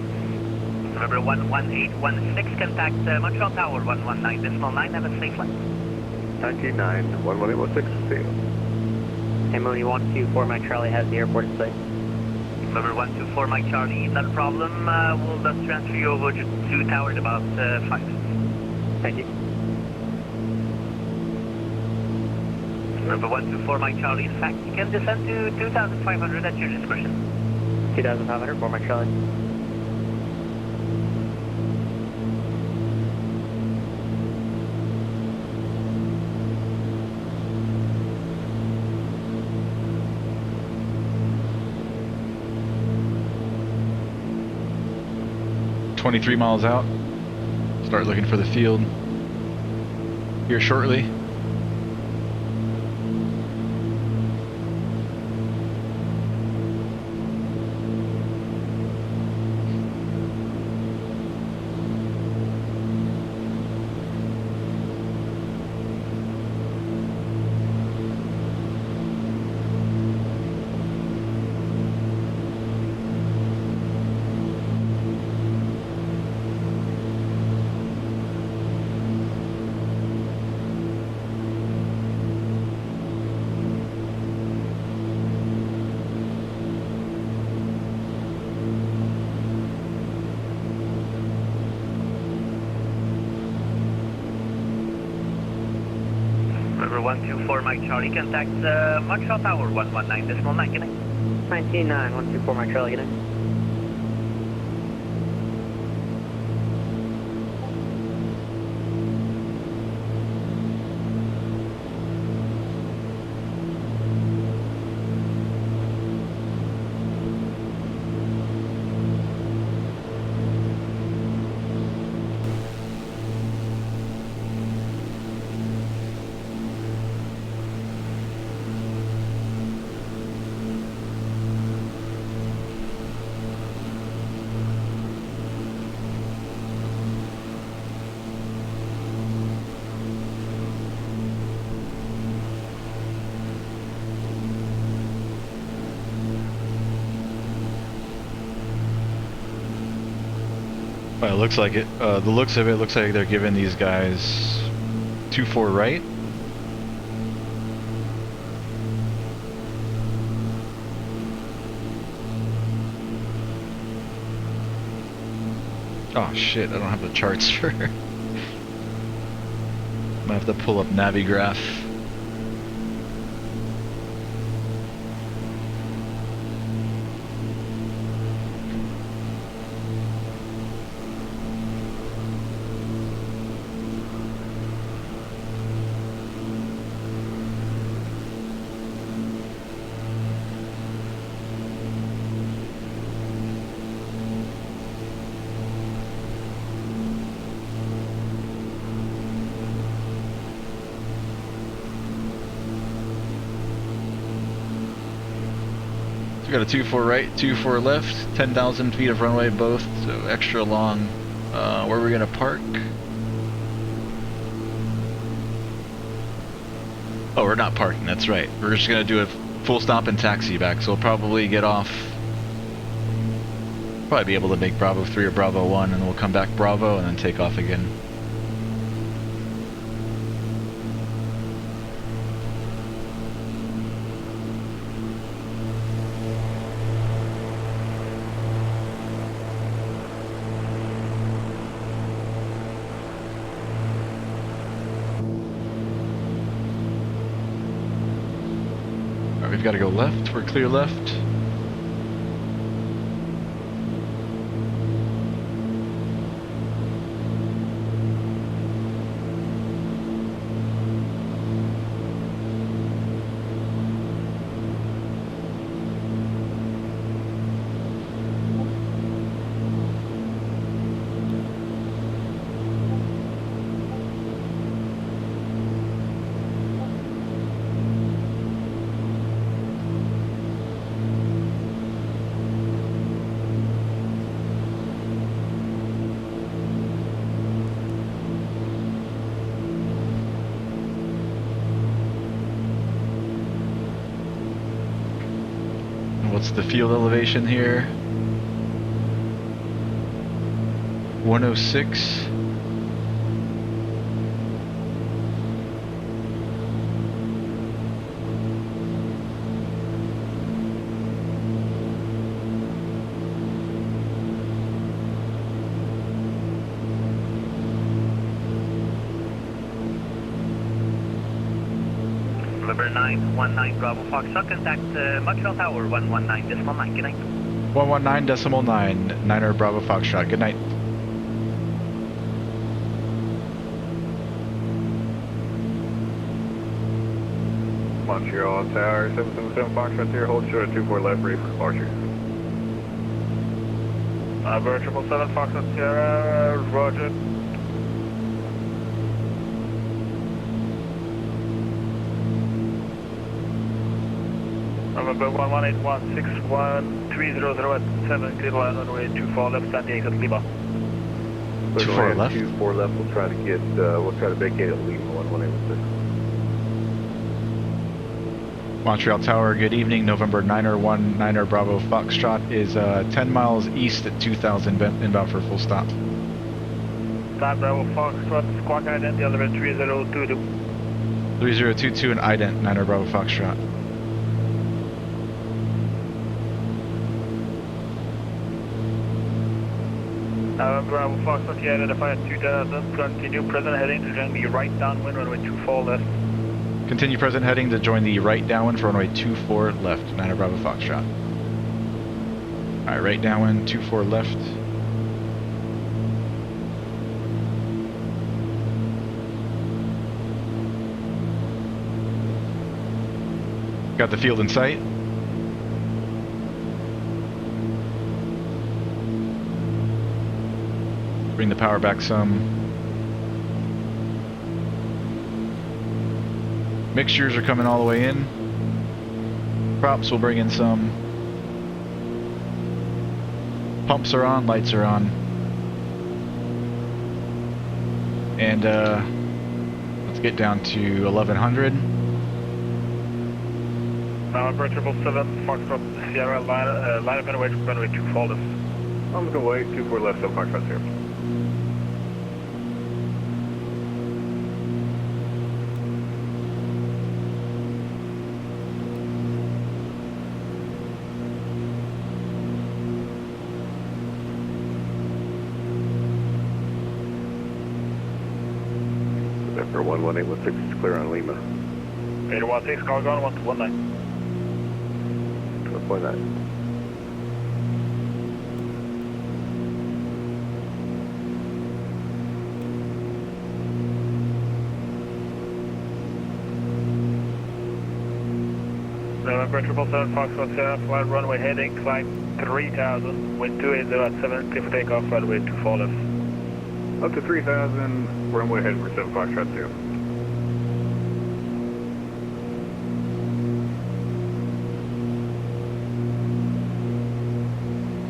November 11816, contact Montreal Tower, 119.9. Have a safe flight. 199, 11816, see you. Emily 124 Mike Charlie has the airport in sight. November 124 Mike Charlie, not a problem. We'll just transfer you over to tower in about 5 minutes. Thank you. November 124 Mike Charlie, in fact, you can descend to 2,500 at your discretion. 2500, 4 Mike Charlie. .23 miles out. Start looking for the field here shortly. November 124 Mike Charlie, contact Montreal Tower, 119.9, good night. 199, 124 Mike Charlie, good night. Well, it looks like it. The looks of it looks like they're giving these guys 2-4 right. Oh shit, I don't have the charts for her. I'm gonna have to pull up Navigraph. We got a 2-4 right, 2-4 left, 10,000 feet of runway both, so extra long. Where are we gonna park? Oh, we're not parking, that's right. We're just gonna do a full stop and taxi back, so we'll probably get off. Probably be able to make Bravo 3 or Bravo 1, and we'll come back Bravo and then take off again. We've got to go left. We're clear left. What's the field elevation here? 106. November 919 Bravo Foxtrot, contact Montreal Tower 119.9. Good night. 119.9, Niner Bravo Foxtrot. Good night. Montreal Tower 777 Foxtrot here, hold short at 24 left, ready for departure. Bird 777 Foxtrot Sierra, roger. November 118161300 at 7 clear line runway 24 left, standing exit Lima. 24 left? 24 left, we'll try to get, we'll try to vacate at Lima 1186. Montreal Tower, good evening. November 919 Bravo Foxtrot is 10 miles east at 2000, inbound for a full stop. Time Bravo Foxtrot, squawk ident, elevator 3022. 3022 and ident, Niner Bravo Foxtrot. Bravo Foxtrot, you identify at 2000, continue present heading to join the right downwind, runway 24 left. Continue present heading to join the right downwind for runway 24 left, Niner Bravo Foxtrot. Alright, right downwind, 24 left. Got the field in sight. Bring the power back some. Mixtures are coming all the way in. Props will bring in some. Pumps are on, lights are on. And let's get down to 1100. November 777 Foxtrot Sierra, line of runway 24 left. I'm gonna wait, 24 left, so Foxtrot's here. November 11816 is clear on Lima. 816, call ground 1219. 12.9. November 777 Foxtrot Sierra, flight runway heading, climb 3000, wind 280 at 7, clear for takeoff, runway 24 left. Up to 3,000, runway heading for 7 Foxtrot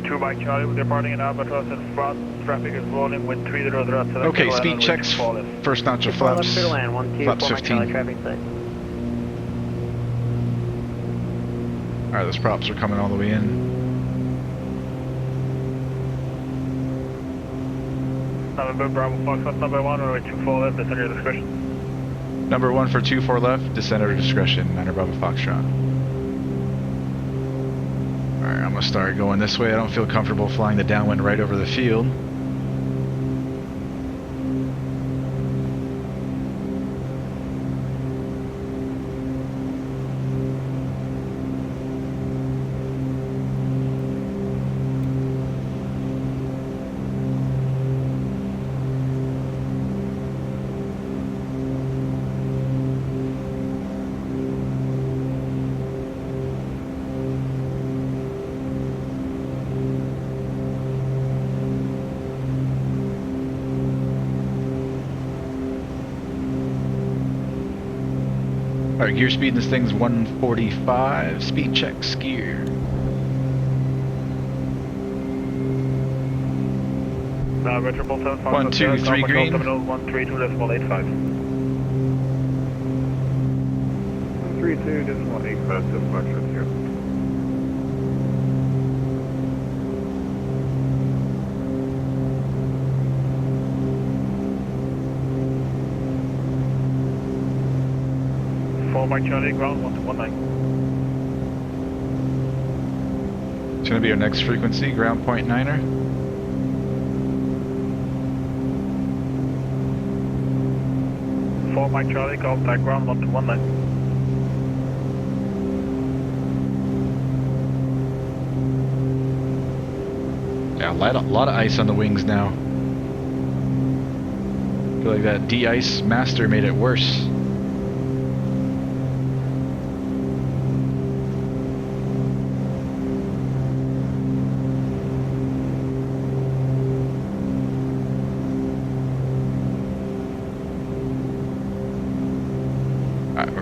2. Two Mike Charlie, we're departing in Albatross and front, traffic is rolling, wind 30 at 7, Okay, speed checks. First notch of flaps. Clear to land, 1-2, Flaps 4 Mike Charlie 15. traffic site. Alright, those props are coming all the way in. November Bravo Foxtrot number 1, runway 24 left, descend your discretion. Number 1 for 24 left, descend at your discretion, 9 Bravo Foxtrot. Alright, I'm gonna start going this way. I don't feel comfortable flying the downwind right over the field. Alright, gear speed in this thing's 145. Speed checks, gear. Retro 7 Foxtrot 1, 2, 3 green. Terminal 132.85. 32.85, 7 Foxtrot 0. Mike Charlie, ground 119. It's gonna be our next frequency, ground point 9er. Mike Charlie, contact ground 1219. Yeah, a lot of ice on the wings now. I feel like that de-ice master made it worse.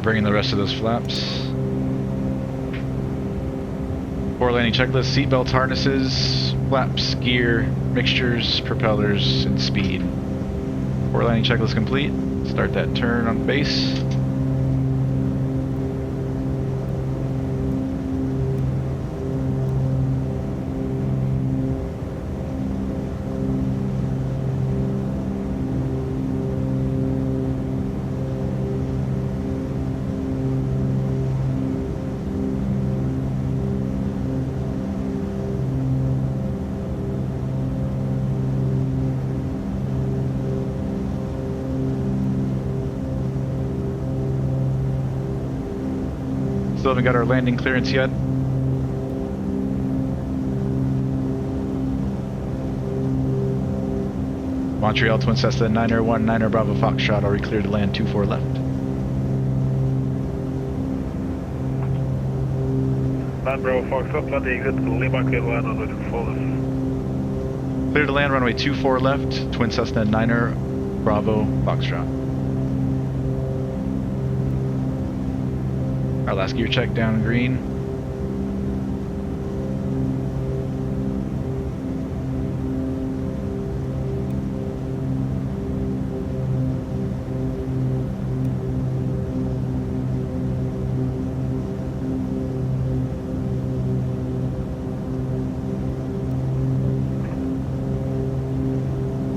Bringing the rest of those flaps. 4 landing checklist, seatbelts, harnesses, flaps, gear, mixtures, propellers, and speed. 4 landing checklist complete. Start that turn on base. Still haven't got our landing clearance yet. Montreal Twin Cessna 9er Bravo Foxtrot, already cleared to land 24 left. Land Bravo Foxtrot, land the exit to Lima, clear to land on 24 left. Clear to land runway 24 left, Twin Cessna 9er Bravo Foxtrot. Our last gear check down green.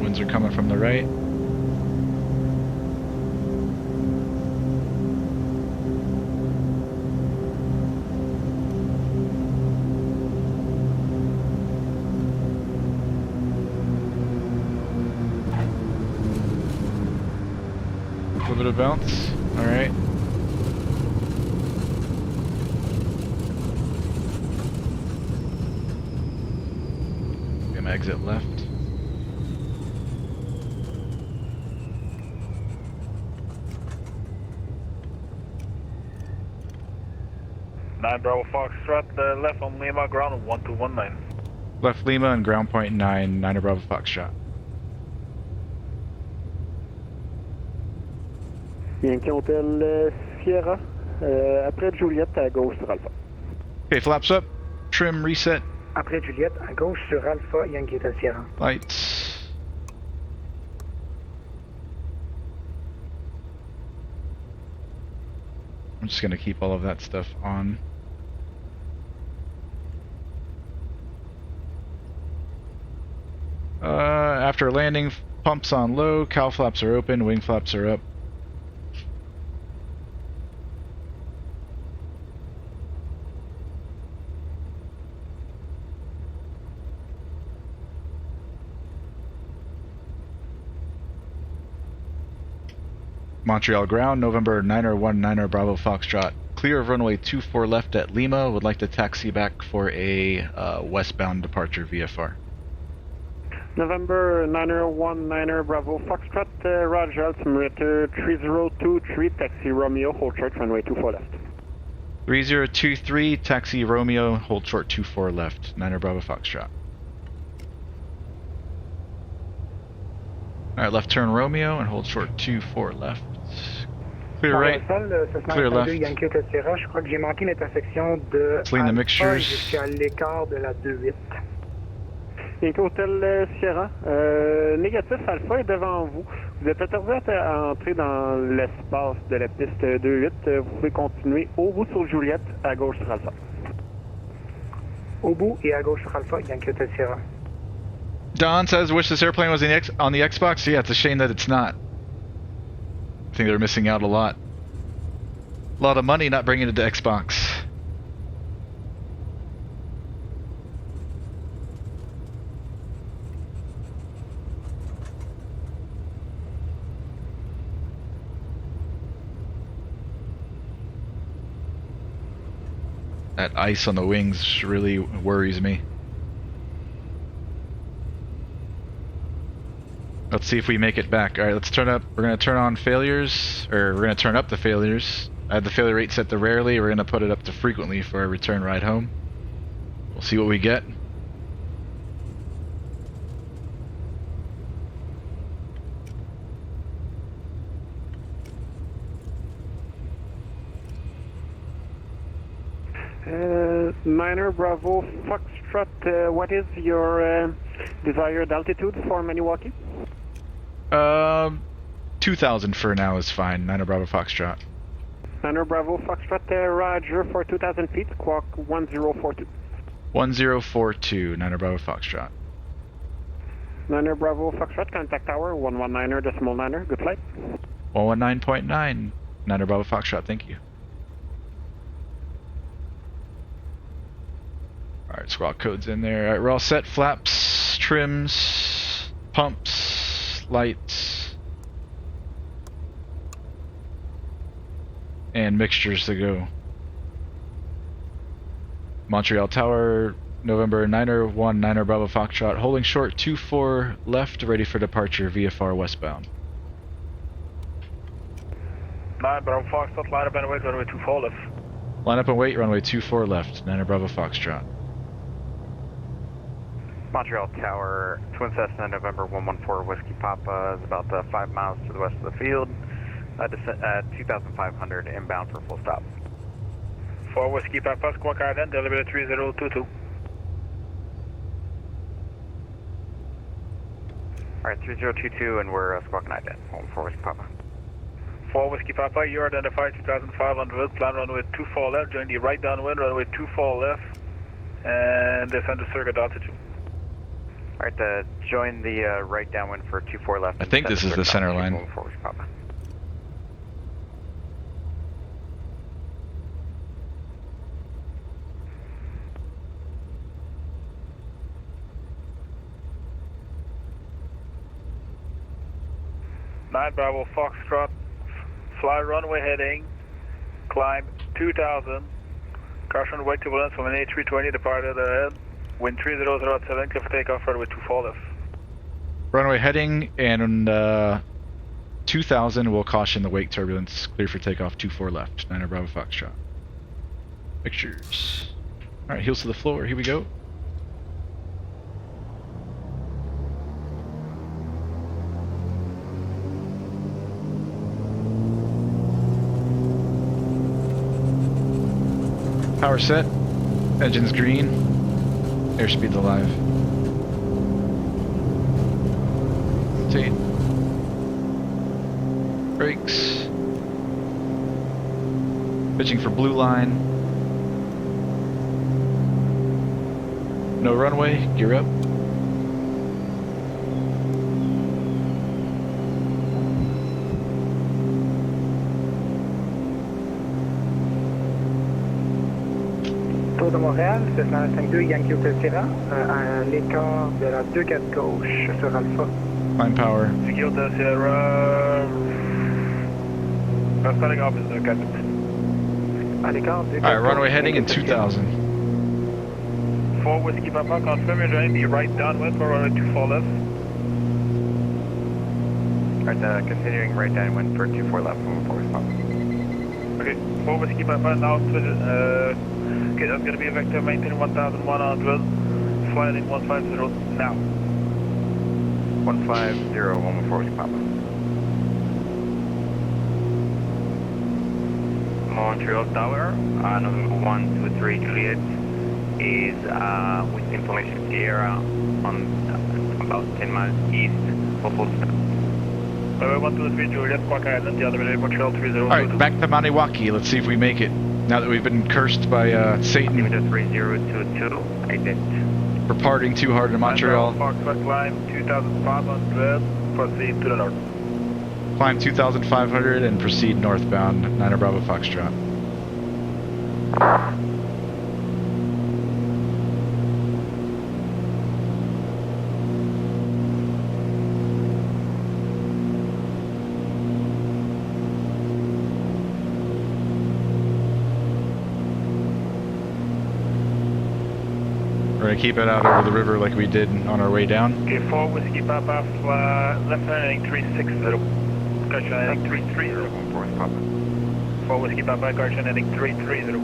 Winds are coming from the right. little bit of bounce. Alright. Gonna exit left. Bravo Foxtrot, left on Lima, ground 1219. Left Lima and ground point 9, 9 Bravo Foxtrot. Yankee Hotel Sierra, après Juliette à gauche sur Alpha. Okay, flaps up. Trim, reset. Après Juliette, à gauche sur Alpha, Yankee Hotel Sierra. Lights. I'm just gonna keep all of that stuff on. After landing, pumps on low, cowl flaps are open, wing flaps are up. Montreal ground, November 9er Bravo Foxtrot. Clear of runway 24 left at Lima. Would like to taxi back for a westbound departure VFR. November 9er Bravo Foxtrot, Roger, altimeter 3023, taxi Romeo, hold short, runway 24 left. 3023, taxi Romeo, hold short 24 left, 9er Bravo Foxtrot. Alright, left turn Romeo and hold short 24 left. Clear right, clear left. Yankee Hotel Sierra, je crois que j'ai manqué l'intersection de Clean the mixtures. jusqu'à l'écart de la 2-8. Yankee Hotel Sierra, négatif, Alpha est devant vous. Vous êtes autorisé à entrer dans l'espace de la piste 2-8. Vous pouvez continuer au bout sur Juliette, à gauche sur Alpha. Au bout et à gauche sur Alpha, Yankee Hotel Sierra. Don says, wish this airplane was on the Xbox. Yeah, it's a shame that it's not. I think they're missing out a lot. A lot of money not bringing it to Xbox. That ice on the wings really worries me. Let's see if we make it back. Alright, let's turn up. We're going to turn on failures, or we're going to turn up the failures. I had the failure rate set to rarely. We're going to put it up to frequently for our return ride home. We'll see what we get. Niner Bravo Foxtrot, what is your desired altitude for Maniwaki? 2,000 for now is fine. 9 Bravo Foxtrot. Niner Bravo Foxtrot, Roger for 2,000 feet, squawk 1042. 1042, 9 Bravo Foxtrot. Niner Bravo Foxtrot, contact tower 119.9, good flight. 119.9, 9 Bravo Foxtrot, thank you. Alright, squawk code's in there. Alright, we're all set. Flaps, trims, pumps, lights, and mixtures to go. Montreal Tower, November 9er 1, 9er Bravo Foxtrot, holding short 24 left, ready for departure VFR westbound. 9 Bravo Foxtrot, line up and wait, runway 24 left. Line up and wait, runway 24 left, 9er Bravo Foxtrot. Montreal Tower, Twin Cessna, November 114, Whiskey Papa is about 5 miles to the west of the field. Descent at 2,500, inbound for full stop. 4 Whiskey Papa, squawk island, delivery 3022. Alright, 3022, and we're squawking ident, home for Whiskey Papa. 4 Whiskey Papa, you are identified 2,500, plan runway 24 left, join the right downwind, runway 24 left, and descend to circuit altitude. Alright, join the right downwind for 24 left. I think this is the center line. Home for Whiskey Papa. Bravo Foxtrot, fly runway heading, climb 2000, caution wake turbulence from an A320 departed ahead, wind 3007, clear for takeoff, runway 24 left. Runway heading and 2000 will caution the wake turbulence. Clear for takeoff 24 left. 9 Bravo Foxtrot. Pictures. Alright, heels to the floor. Here we go. Power set. Engines green. Airspeed's alive. Rotate. Brakes. Pitching for blue line. No runway. Gear up. Tour de Montréal, Cessna 52, Yankee Hotel Sierra, à l'écart de la 2-4 gauche sur Alpha. Climb power. Yankee Hotel Sierra, starting off is 2-4. À l'écart de Alright, runway heading in 2000. 4 Whiskey Papa, confirm you're joining the right downwind for runway 24 left. Alright, continuing right downwind for 24 left, 114 Papa. Okay, 4 Whiskey Papa, now okay, that's going to be a vector, maintain 1100, flying in 150 now. 150, 114 Papa. Montreal Tower, November 123 Juliet is with information here on about 10 miles east for full stop. November 123 Juliet, Quack Island, the other way, Montreal 30. Alright, back to Maniwaki. Let's see if we make it. Now that we've been cursed by Satan Altimeter 3022, ident. for partying too hard in Montreal. Foxtrot climb 2500, proceed to the north. Climb 2,500 and proceed northbound. 9 Bravo Foxtrot. We're gonna keep it out over the river like we did on our way down. Okay, 4 Whiskey Papa, left heading 360. Caution heading 330. 114 Papa. 4 Whiskey Papa, caution heading 330.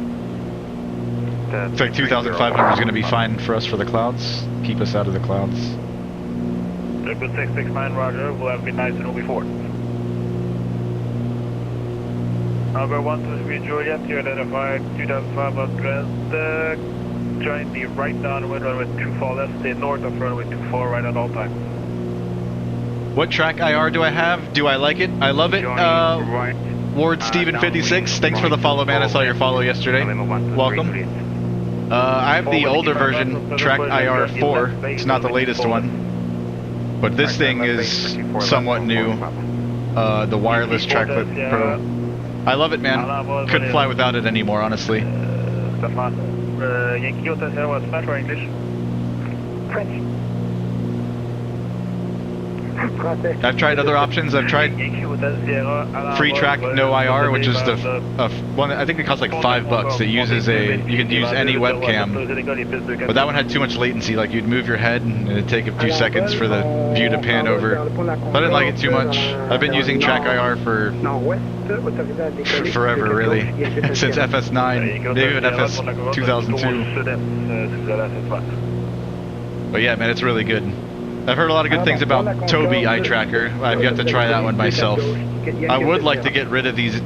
Looks like 2,500 is gonna be fine for us for the clouds. Keep us out of the clouds. 669 Roger, we'll have been nice and before. Number 123 Juliet, you identified 2,500. Join the right downwind, runway 24 left, stay north of runway 24 right at all times. What TrackIR do I have? Do I like it? I love it. Right, Ward Steven 56, thanks for the follow, man. I saw your follow yesterday. Welcome. I have the older version, TrackIR 4. It's not the latest one. But this thing is somewhat new. The wireless Tracklet Pro. I love it, man. Couldn't fly without it anymore, honestly. Yankee Hotel Sierra was French or English? French. I've tried other options. I've tried free track no IR, which is the one. I think it costs like $5. It uses you could use any webcam, but that one had too much latency. Like you'd move your head and it'd take a few seconds for the view to pan over. I didn't like it too much. I've been using TrackIR for forever, really, since FS9, maybe even FS 2002. But yeah, man, it's really good. I've heard a lot of good things about Toby Eye Tracker. I've yet to try that one myself. I would like to get rid of these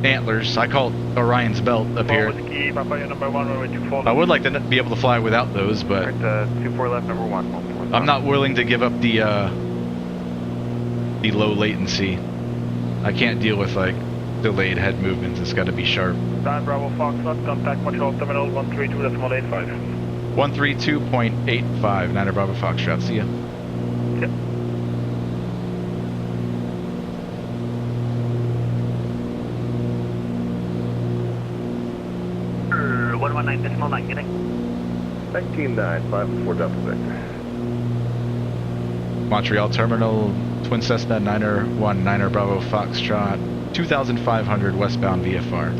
antlers. I call it Orion's belt up here. I would like to be able to fly without those, but 24 left, number 1. I'm not willing to give up the low latency. I can't deal with like delayed head movements. It's got to be sharp. 9 Bravo Foxtrot, contact Montreal Terminal 132.85. 132.85, 9 Bravo Foxtrot. See ya. Yep. Er, 119.9, getting. 19.9, 5-4 Delta Victor. Montreal Terminal, Twin Cessna 9er 1, 9er Bravo Foxtrot. 2,500 westbound VFR.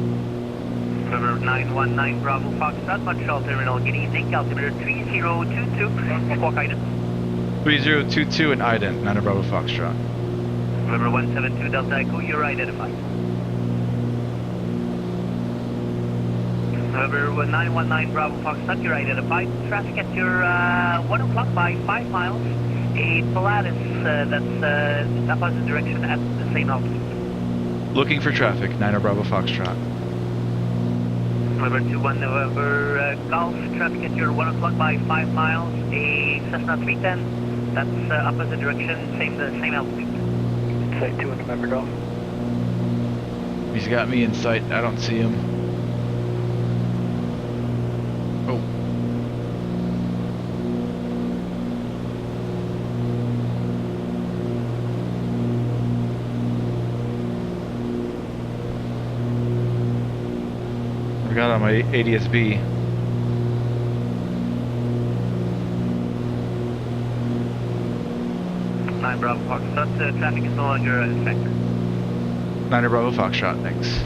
November 919 Bravo Foxtrot, Montreal Terminal, good evening, altimeter 3022, squawk item. 3022 and ident, 9 Bravo Foxtrot. November 172 Delta Echo, you're identified. November 919 Bravo Foxtrot, you're identified. Traffic at your 1 o'clock by 5 miles. A Pilatus that's opposite direction at the same altitude. Looking for traffic, 9 Bravo Foxtrot. November 21 November Golf, traffic at your 1 o'clock by 5 miles. A Cessna 310, that's opposite direction, same altitude. Site 2 in November Golf. He's got me in sight, I don't see him. Oh. I got on my ADS-B. Nine Bravo Foxtrot, traffic is no longer a factor. 9 Bravo Foxtrot, thanks.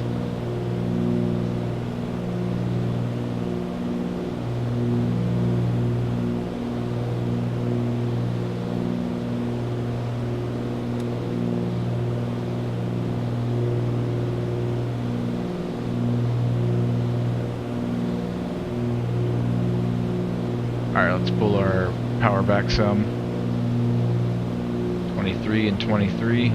Alright, let's pull our power back some. 23 and 23.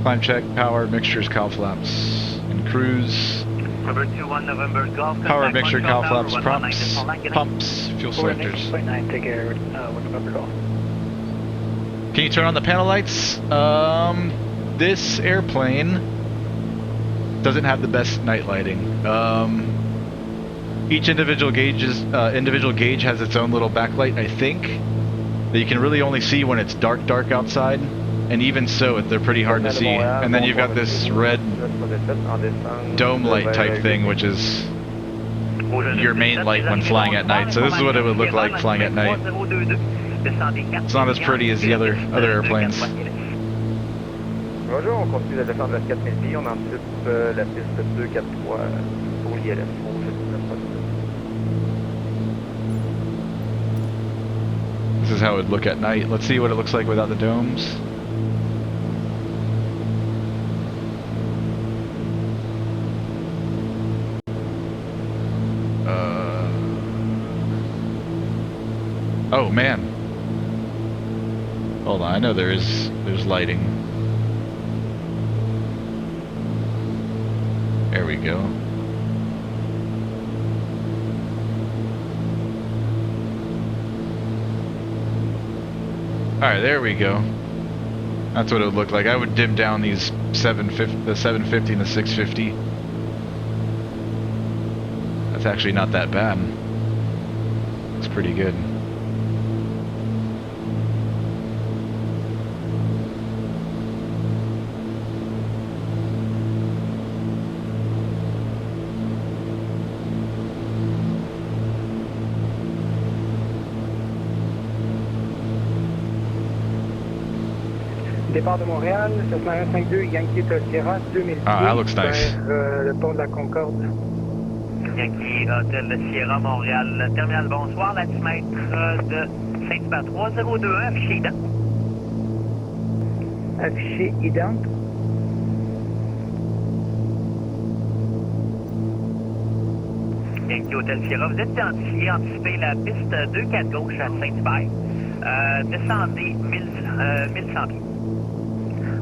Climb check, power, mixtures, cowl flaps, and cruise. November 21 November Golf. Power, mixture, cowl Tower, flaps, 119, pumps, fuel selectors. 9, take care, 1 November Golf. Can you turn on the panel lights? This airplane doesn't have the best night lighting. Each individual gauge has its own little backlight, I think, that you can really only see when it's dark outside, and even so, they're pretty hard to see. And then you've got this red dome light type thing, which is your main light when flying at night. So this is what it would look like flying at night. It's not as pretty as the other airplanes. Bonjour, on continue de descendre la 4000 pieds, on anticipe la piste 243 pour l'ILS. This is how it would look at night. Let's see what it looks like without the domes. Oh man. Hold on, I know there's lighting. There we go. Alright, there we go. That's what it would look like. I would dim down these the 750 and the 650. That's actually not that bad. It's pretty good. Départ de Montréal, Cessna 152, Yankee Hotel Sierra, 2000 pieds, that looks nice. vers le pont de la Concorde. Yankee Hotel Sierra, Montréal, terminal, bonsoir, l'atimètre de Saint-Hubert 3021, affiché ident. Affiché ident. Yankee Hotel Sierra, vous êtes identifié, anticipez la piste 2-4 gauche à Saint-Hubert. Descendez 1100 pieds.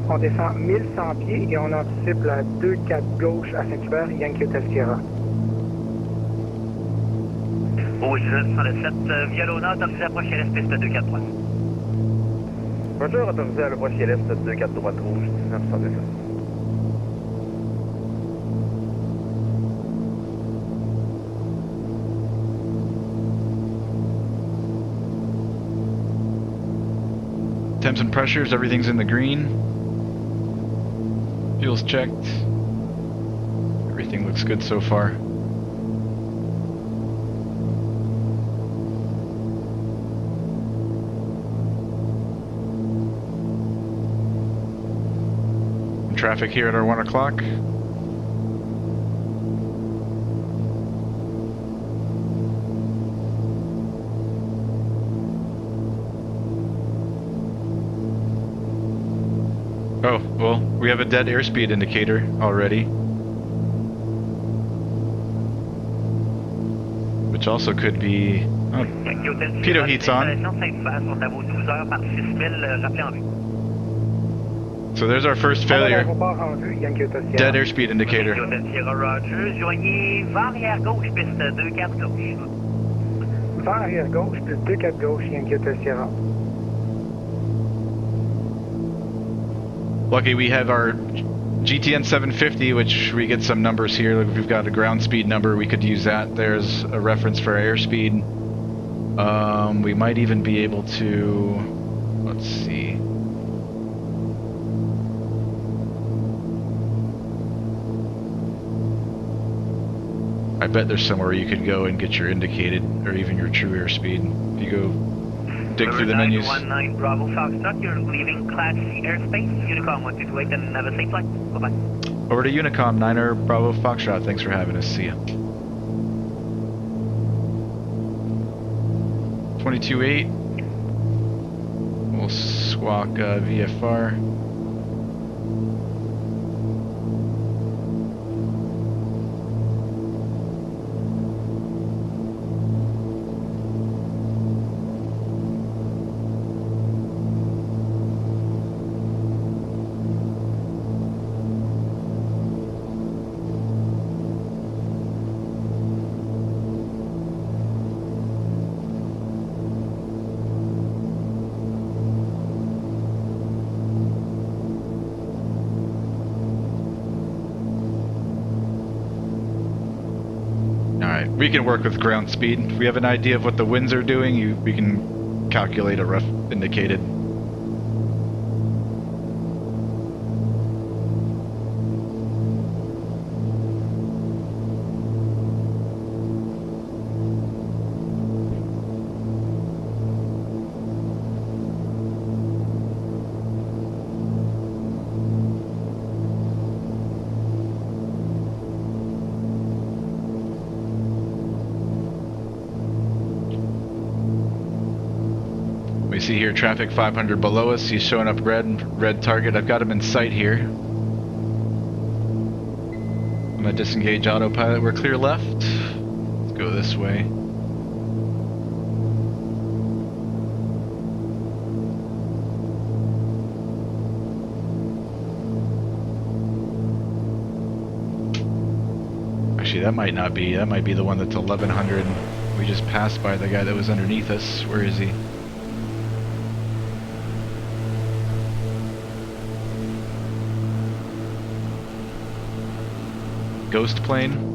On descend 1100 pieds et on anticipe la 2-4 gauche à Saint-Hubert, Yankee Hotel Sierra. Au 177, Violona, autorisé à approcher l'est, piste 243. Bonjour, autorisé à l'approcher l'est 24 droite rouge, 1907. Temps and pressures, everything's in the green. Fuel's checked. Everything looks good so far. traffic here at our 1 o'clock. Oh, well, we have a dead airspeed indicator already. Which also could be... Oh, pitot heat's on. So there's our first failure. Dead airspeed indicator. Lucky we have our GTN 750, which we get some numbers here. Like we've got a ground speed number, we could use that. There's a reference for airspeed. We might even be able to, let's see. I bet there's somewhere you could go and get your indicated, or even your true airspeed. If you go dig through the menus. 919 Bravo Foxtrot, you're leaving Class C airspace. Unicom 1228 and have a safe flight. Bye-bye. Over to Unicom, 9er Bravo Foxtrot. Thanks for having us. See ya. 22.8. We'll squawk VFR. We can work with ground speed. If we have an idea of what the winds are doing, we can calculate a rough indicated. See here, traffic 500 below us. He's showing up red target. I've got him in sight here. I'm gonna disengage autopilot. We're clear left. Let's go this way. Actually, that might not be. That might be the one that's 1100. We just passed by the guy that was underneath us. Where is he? Ghost plane.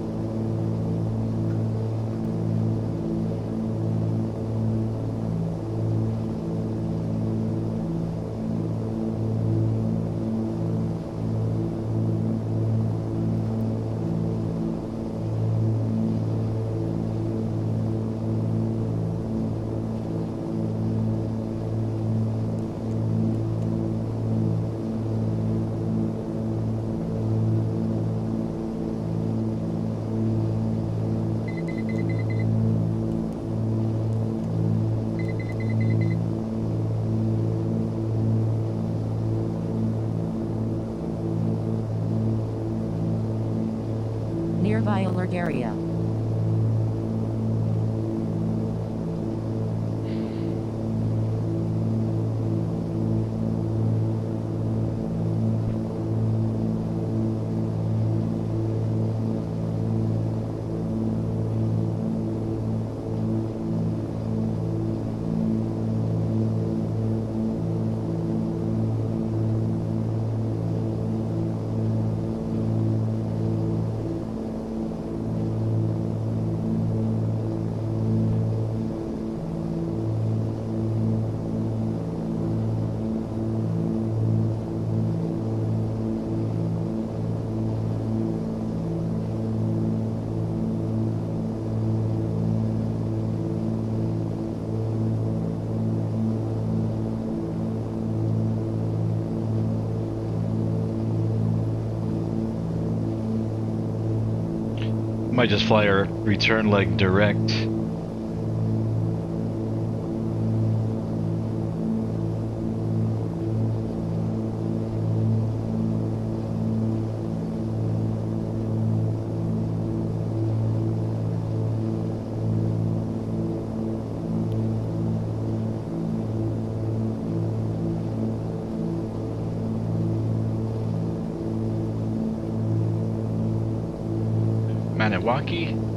Nearby alert area. Might just fly our return leg direct. Maniwaki.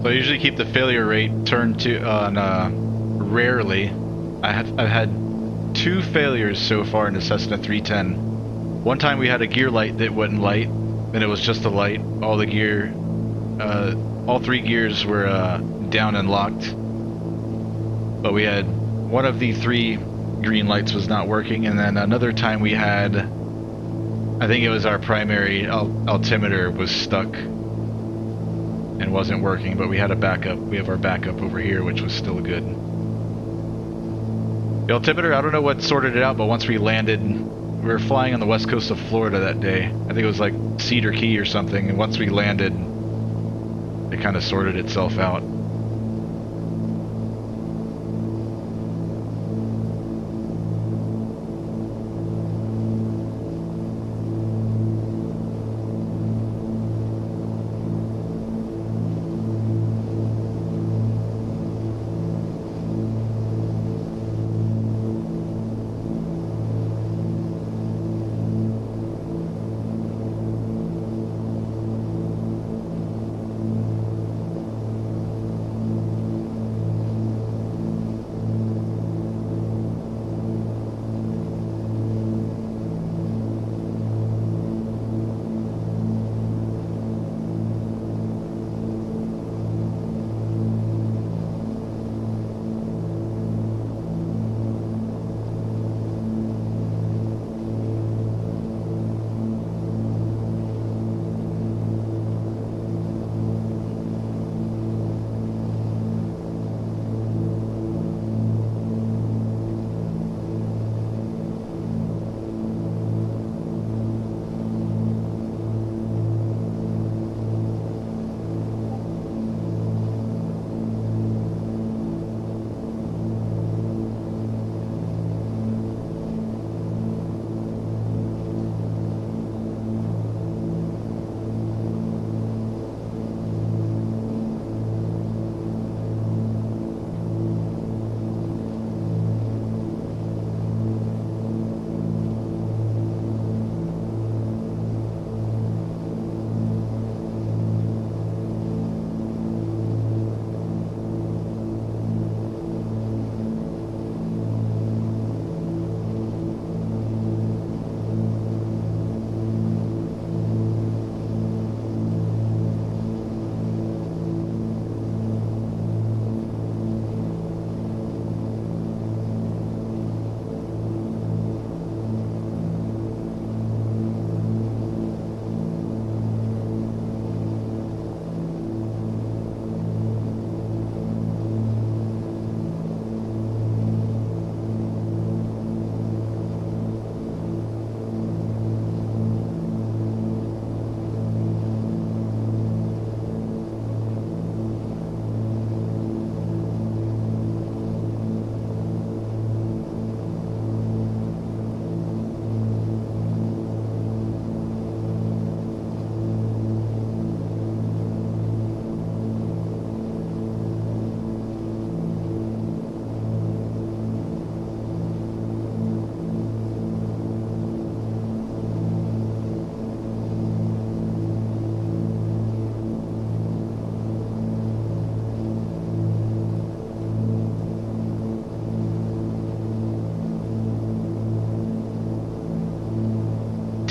So I usually keep the failure rate turned to on rarely. I've had 2 failures so far in the Cessna 310. One time we had a gear light that wouldn't light, and it was just a light. All the gear, all 3 gears were down and locked. But we had one of the 3 green lights was not working, and then another time we had, I think it was our primary altimeter was stuck and wasn't working, but we had a backup. We have our backup over here, which was still good. The altimeter, I don't know what sorted it out, but once we landed, we were flying on the west coast of Florida that day. I think it was like Cedar Key or something, and once we landed, it kind of sorted itself out.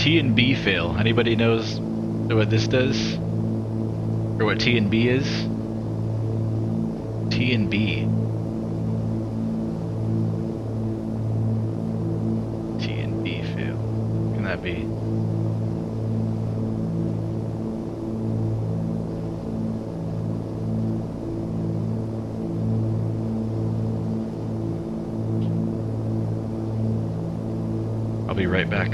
T and B fail. Anybody knows what this does? Or what T and B is? T and B. T and B fail. What can that be? I'll be right back.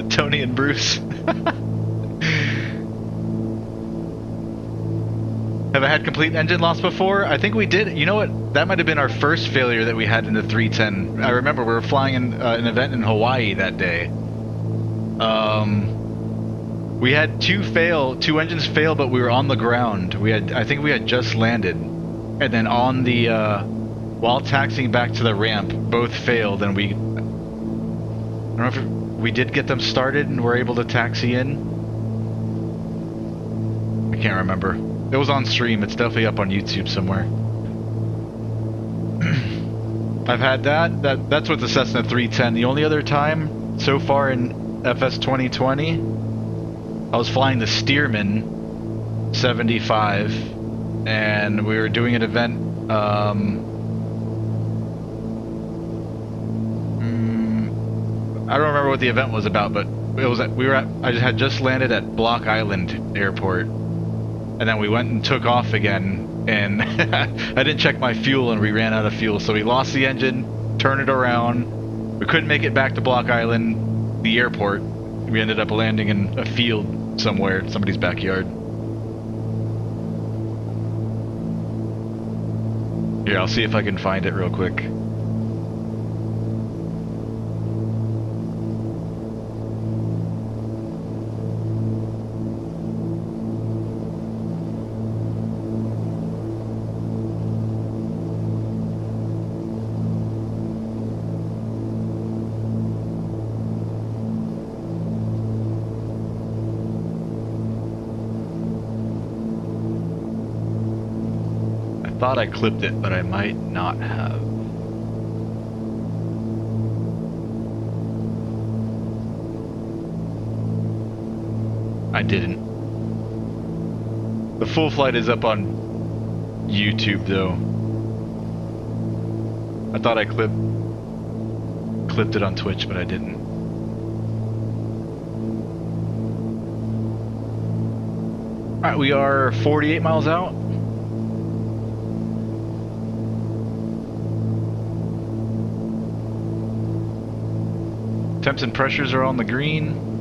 Tony and Bruce. Have I had complete engine loss before? I think we did. You know what? That might have been our first failure that we had in the 310. I remember we were flying in an event in Hawaii that day. We had two engines fail, but we were on the ground. I think we had just landed, and then on the while taxiing back to the ramp, both failed, and I don't know if we did get them started and were able to taxi in. I can't remember. It was on stream. It's definitely up on YouTube somewhere. I've had that. That's with the Cessna 310. The only other time so far in FS 2020, I was flying the Stearman 75, and we were doing an event. I don't remember what the event was about, but it was I had just landed at Block Island Airport, and then we went and took off again, and I didn't check my fuel, and we ran out of fuel, so we lost the engine, turned it around. We couldn't make it back to Block Island, the airport. We ended up landing in a field somewhere in somebody's backyard. Here, I'll see if I can find it real quick. I thought I clipped it, but I might not have. I didn't. The full flight is up on YouTube though. I thought I clipped it on Twitch, but I didn't. Alright, we are 48 miles out. Temps and pressures are on the green.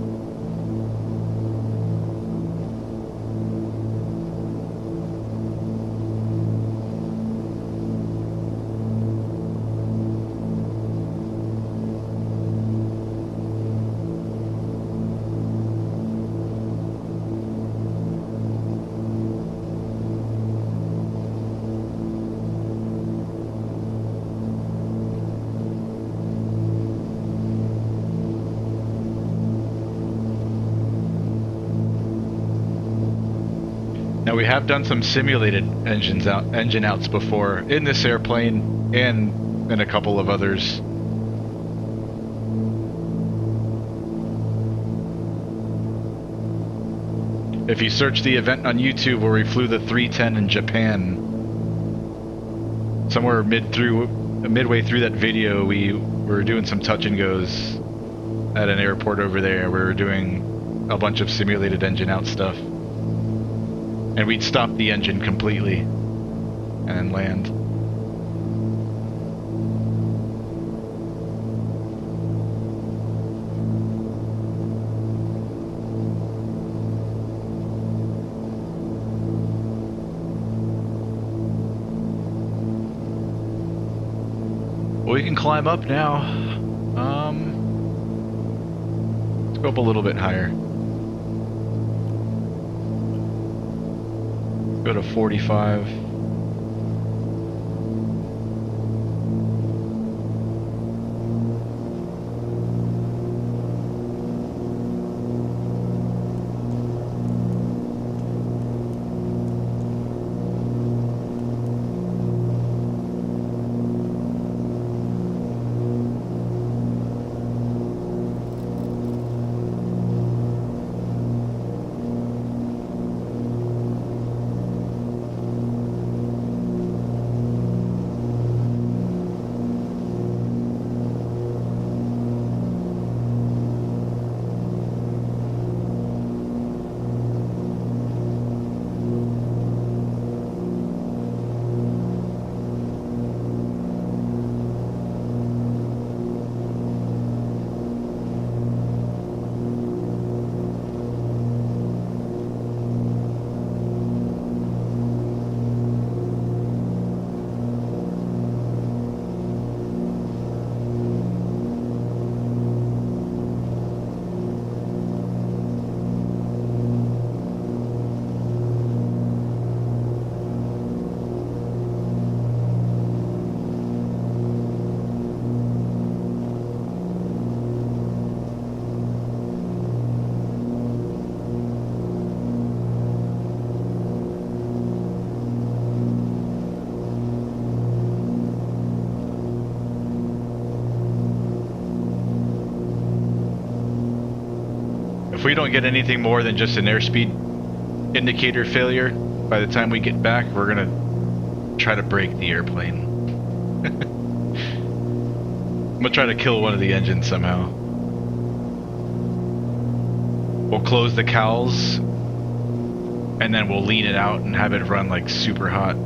Now we have done some simulated engine outs before in this airplane and in a couple of others. If you search the event on YouTube where we flew the 310 in Japan, somewhere midway through that video, we were doing some touch and goes at an airport over there. We were doing a bunch of simulated engine out stuff, and we'd stop the engine completely and then land. We can climb up now. Let's go up a little bit higher. Go to 45. If we don't get anything more than just an airspeed indicator failure by the time we get back, we're gonna try to break the airplane. I'm gonna try to kill one of the engines somehow. We'll close the cowls and then we'll lean it out and have it run like super hot,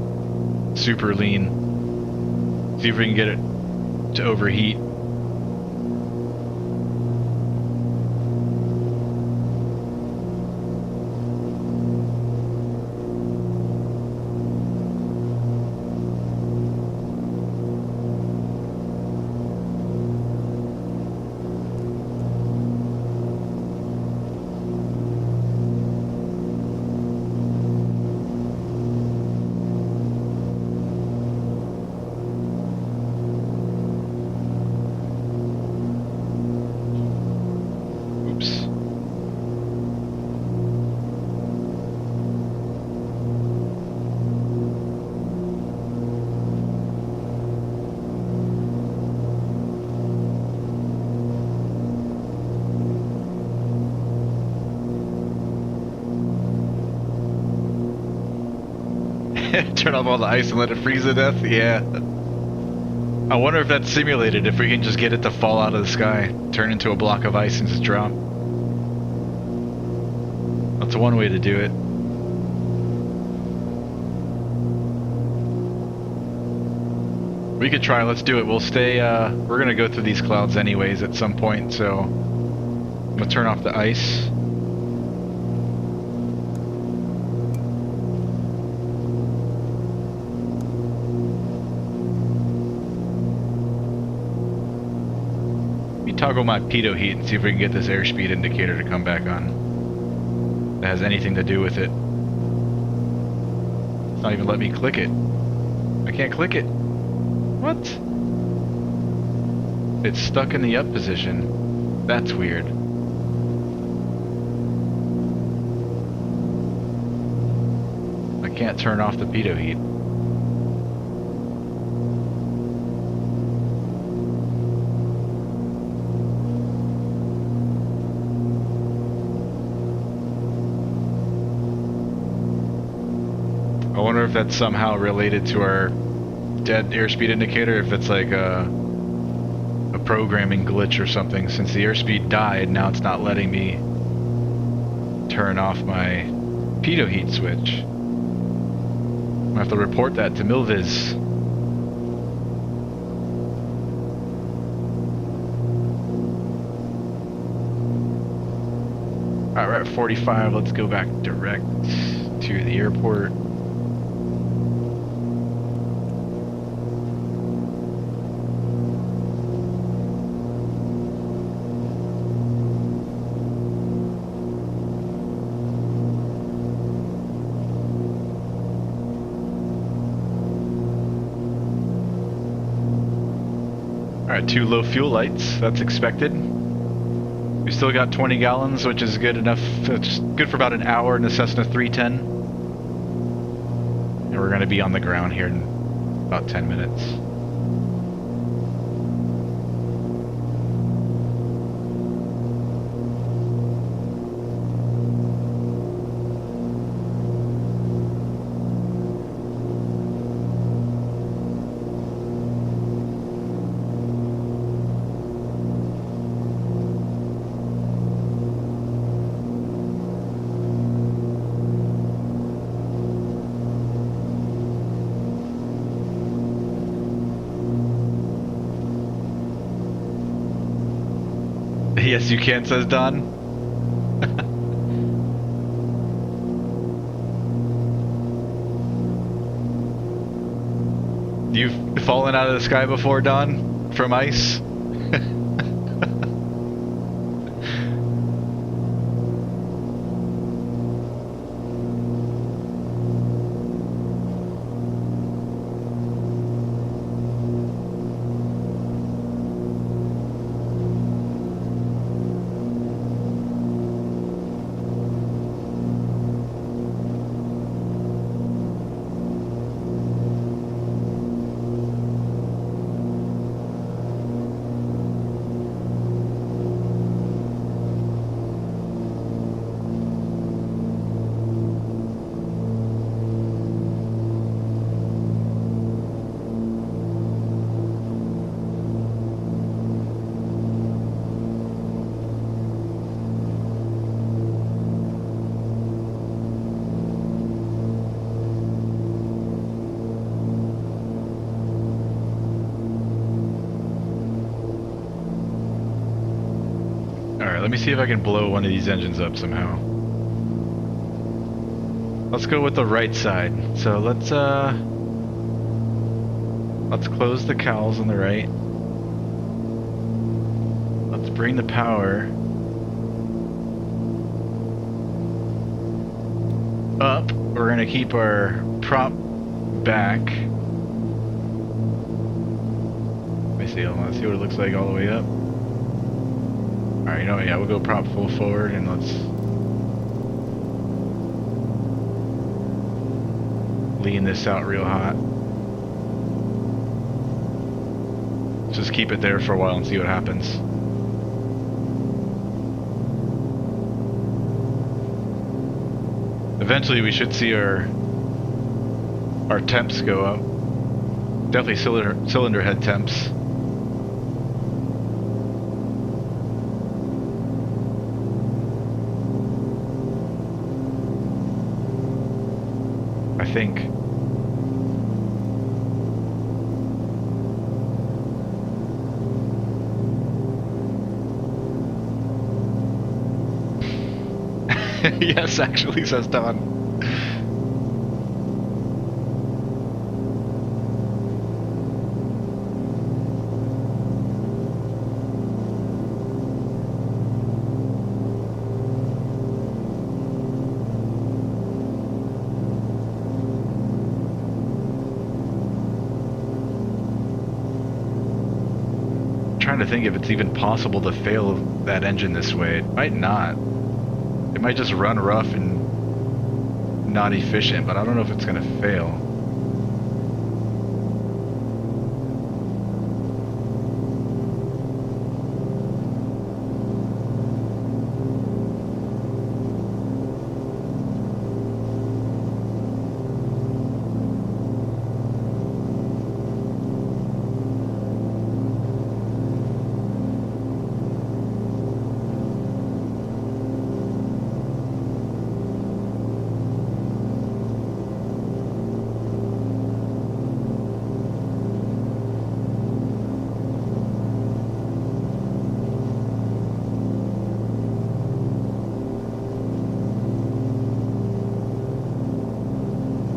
super lean. See if we can get it to overheat. Turn off all the ice and let it freeze to death? Yeah. I wonder if that's simulated, if we can just get it to fall out of the sky, turn into a block of ice and just drop. That's one way to do it. We could try, let's do it. We'll stay, we're gonna go through these clouds anyways at some point, so I'm gonna turn off the ice. Toggle my pitot heat and see if we can get this airspeed indicator to come back on. That has anything to do with it. It's not even letting me click it. I can't click it. What? It's stuck in the up position. That's weird. Can't turn off the pitot heat. I wonder if that's somehow related to our dead airspeed indicator, if it's like a programming glitch or something. Since the airspeed died, now it's not letting me turn off my pitot heat switch. I'm gonna have to report that to Milviz. Alright, we're at 45. Let's go back direct to the airport. Alright, 2 low fuel lights, that's expected. We still got 20 gallons, which is good enough. It's good for about an hour in the Cessna 310. And we're going to be on the ground here in about 10 minutes. Yes, you can, says Don. You've fallen out of the sky before, Don? From ice? Let me see if I can blow one of these engines up somehow. Let's go with the right side. So let's close the cowls on the right. Let's bring the power up. We're gonna keep our prop back. Let me see, hold on, let's see what it looks like all the way up. Alright, you know what, yeah, we'll go prop full forward and let's lean this out real hot. Just keep it there for a while and see what happens. Eventually we should see our temps go up. Definitely cylinder head temps. I think. Yes, actually, says Don. Trying to think if it's even possible to fail that engine this way. It might not. It might just run rough and not efficient, but I don't know if it's gonna fail.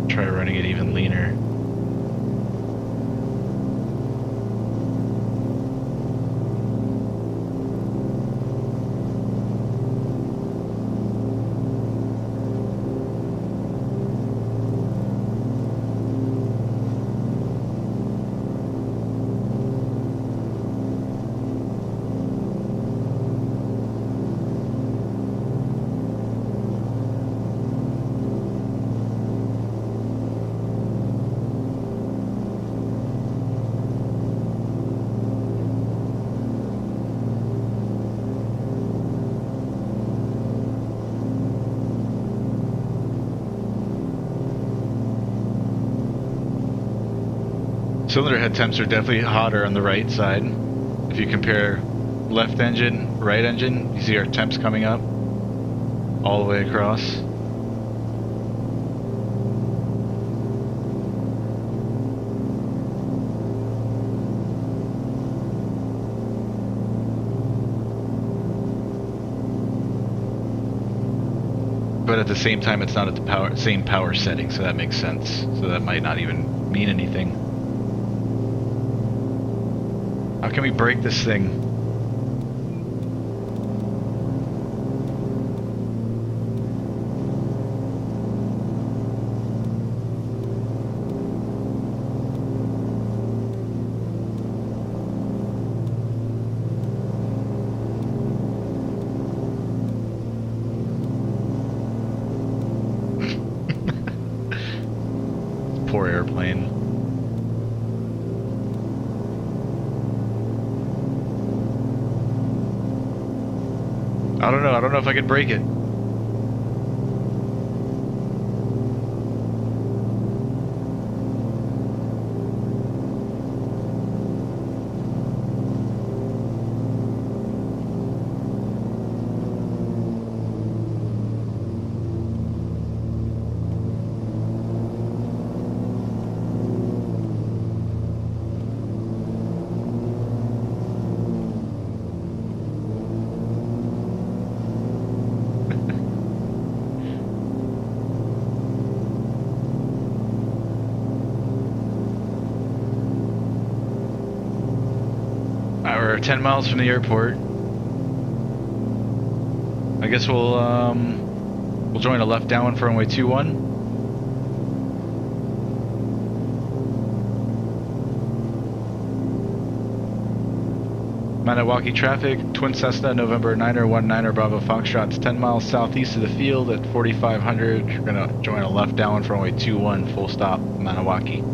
Try running it even leaner. Cylinder head temps are definitely hotter on the right side. If you compare left engine, right engine, you see our temps coming up all the way across. But at the same time, it's not at the same power setting, so that makes sense. So that might not even mean anything. How can we break this thing? Poor airplane. I don't know if I could break it. We're 10 miles from the airport. I guess we'll join a left downwind for runway 21. Maniwaki traffic, Twin Cessna, November 9er Bravo Foxtrot's 10 miles southeast of the field at 4500. We're gonna join a left downwind for runway 21, full stop, Maniwaki.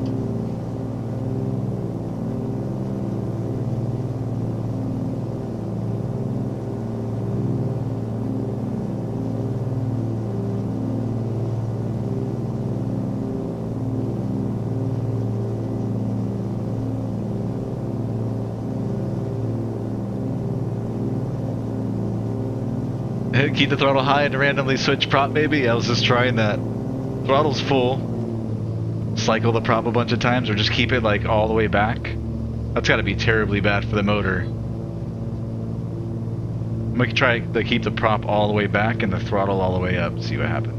Keep the throttle high and randomly switch prop, maybe? I was just trying that. Throttle's full. Cycle the prop a bunch of times, or just keep it like all the way back. That's gotta be terribly bad for the motor. I'm gonna try to keep the prop all the way back and the throttle all the way up, see what happens.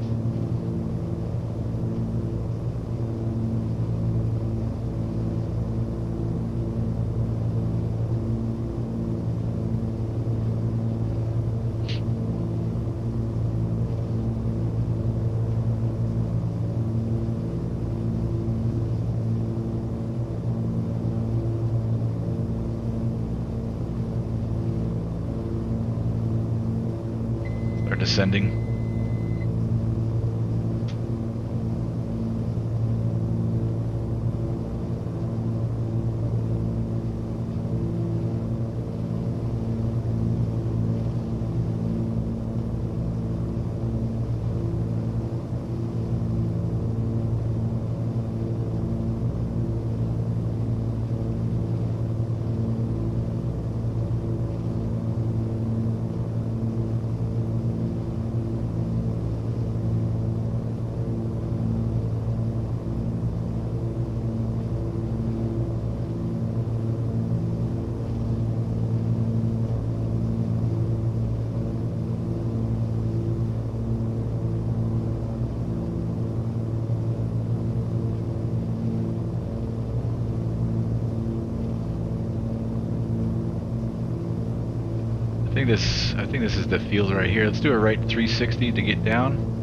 Descending. think this is the field right here. Let's do a right 360 to get down.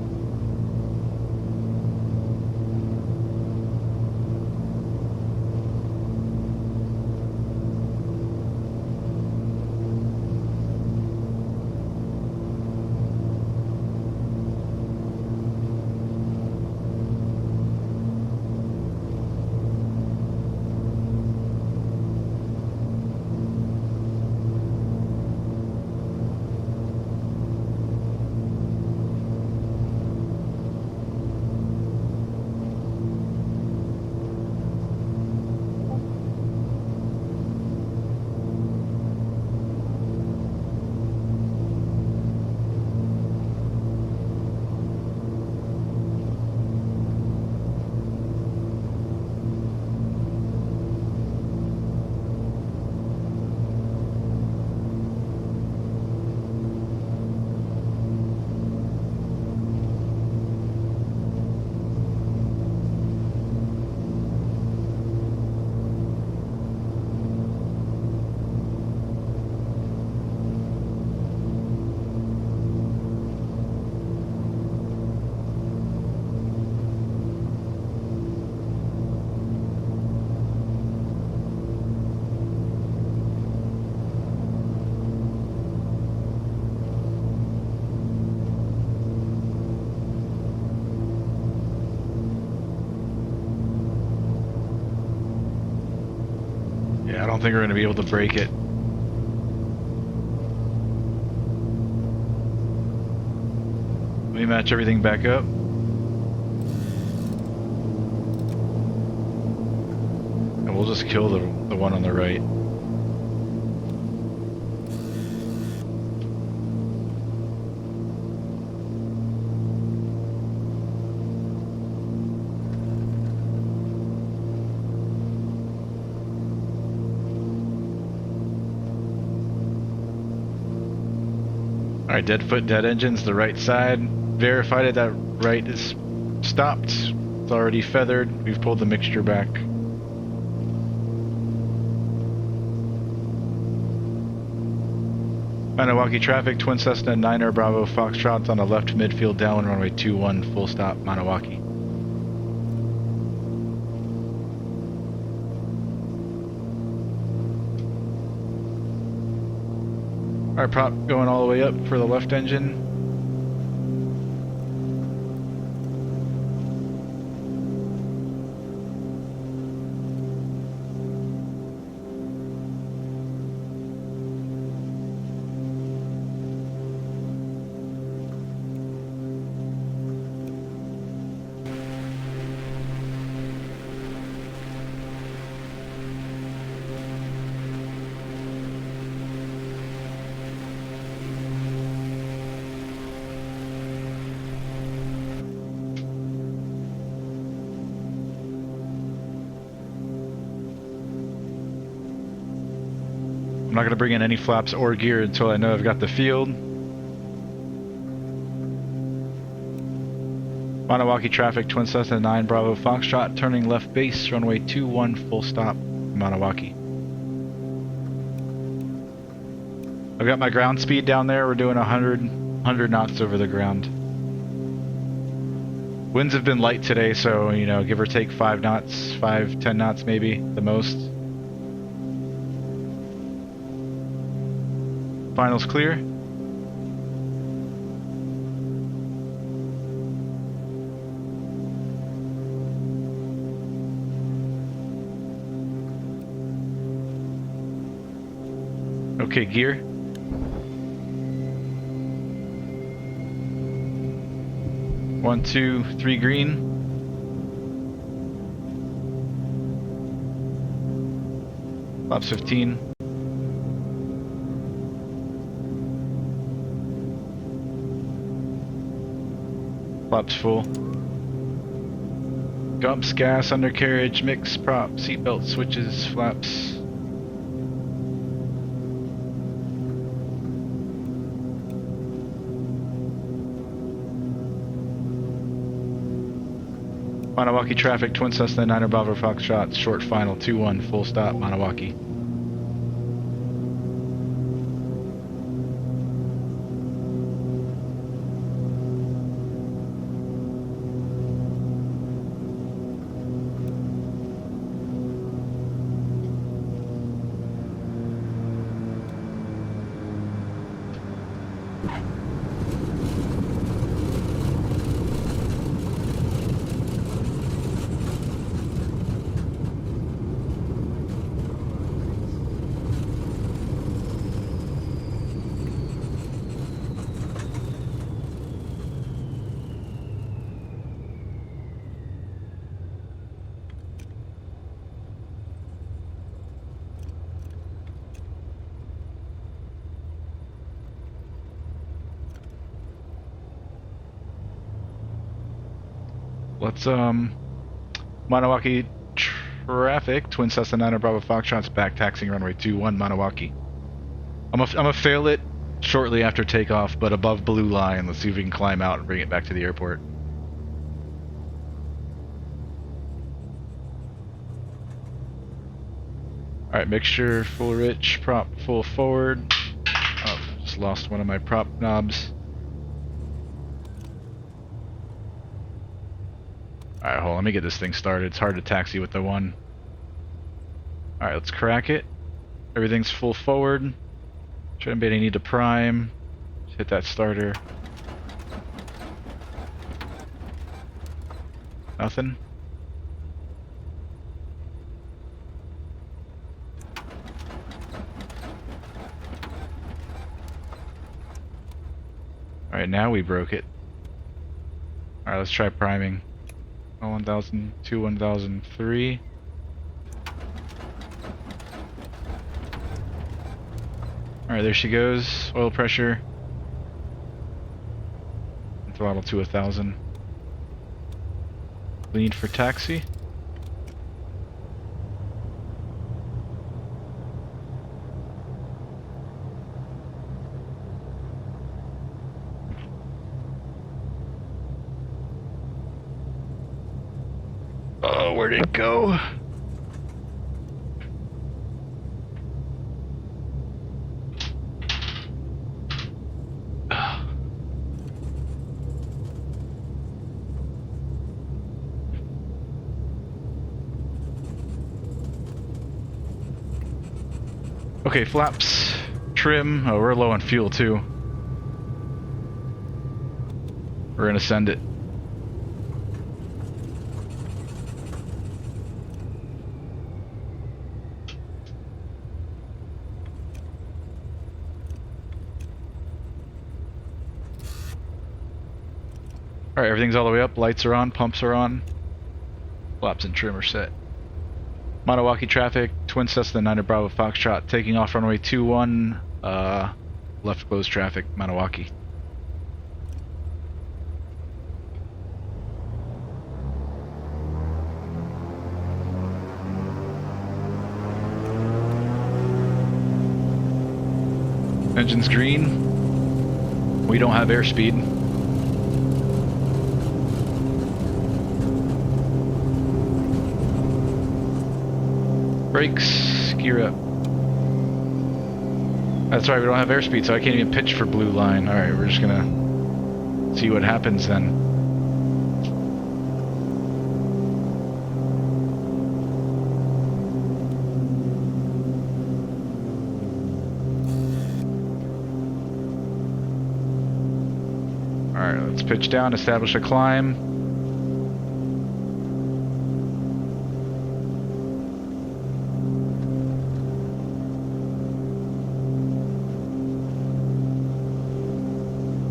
I don't think we're going to be able to break it. Let me match everything back up. And we'll just kill the one on the right. Alright, dead foot, dead engines, the right side. Verified that right is stopped. It's already feathered. We've pulled the mixture back. Maniwaki traffic, Twin Cessna 9er Bravo Foxtrot on the left midfield downwind runway 21, full stop, Maniwaki. Alright, prop going all the way up for the left engine. I'm not going to bring in any flaps or gear until I know I've got the field. Maniwaki traffic, Twin Cessna 9 Bravo Foxtrot, turning left base, runway 21, full stop, Maniwaki. I've got my ground speed down there. We're doing 100 knots over the ground. Winds have been light today, so, you know, give or take 5 knots, 10 knots maybe, the most. Finals clear. Okay, gear. One, two, three green. Flaps 15. Flaps full. Gumps, gas, undercarriage, mix, prop, seatbelt switches, flaps. Maniwaki traffic, Twin Cessna 9er Bravo Foxtrot, short final 2-1, full stop, Maniwaki. Let's Manawaki traffic, Twin Cessna 9 Bravo Foxtrot's back taxiing runway 21 Manawaki. I'm gonna fail it shortly after takeoff, but above blue line. Let's see if we can climb out and bring it back to the airport. Alright, mixture full rich, prop full forward. Oh, just lost one of my prop knobs. Alright, hold on, let me get this thing started. It's hard to taxi with the one. Alright, let's crack it. Everything's full forward. Shouldn't be any need to prime. Just hit that starter. Nothing. Alright, now we broke it. Alright, let's try priming. 1002, 1003. Alright, there she goes. Oil pressure. Throttle to 1000. Lead for taxi. Oh, where'd it go? Okay, flaps, trim. Oh, we're low on fuel too. We're gonna send it. Alright, everything's all the way up. Lights are on, pumps are on. Flaps and trim are set. Manawaki traffic, Twin Cessna 9 Bravo Foxtrot, taking off runway 21, left closed traffic, Manawaki. Engine's green. We don't have airspeed. Brakes, gear up. That's right, we don't have airspeed, so I can't even pitch for blue line. Alright, we're just gonna see what happens then. Alright, let's pitch down, establish a climb.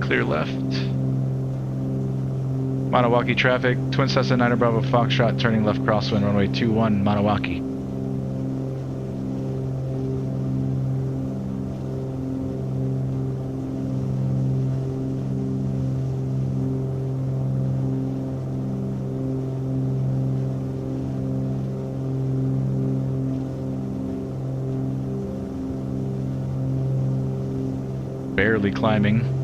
Clear left. Manawaki traffic, Twin Cessna 9 Bravo Foxtrot, turning left crosswind, runway 21, Manawaki. Barely climbing.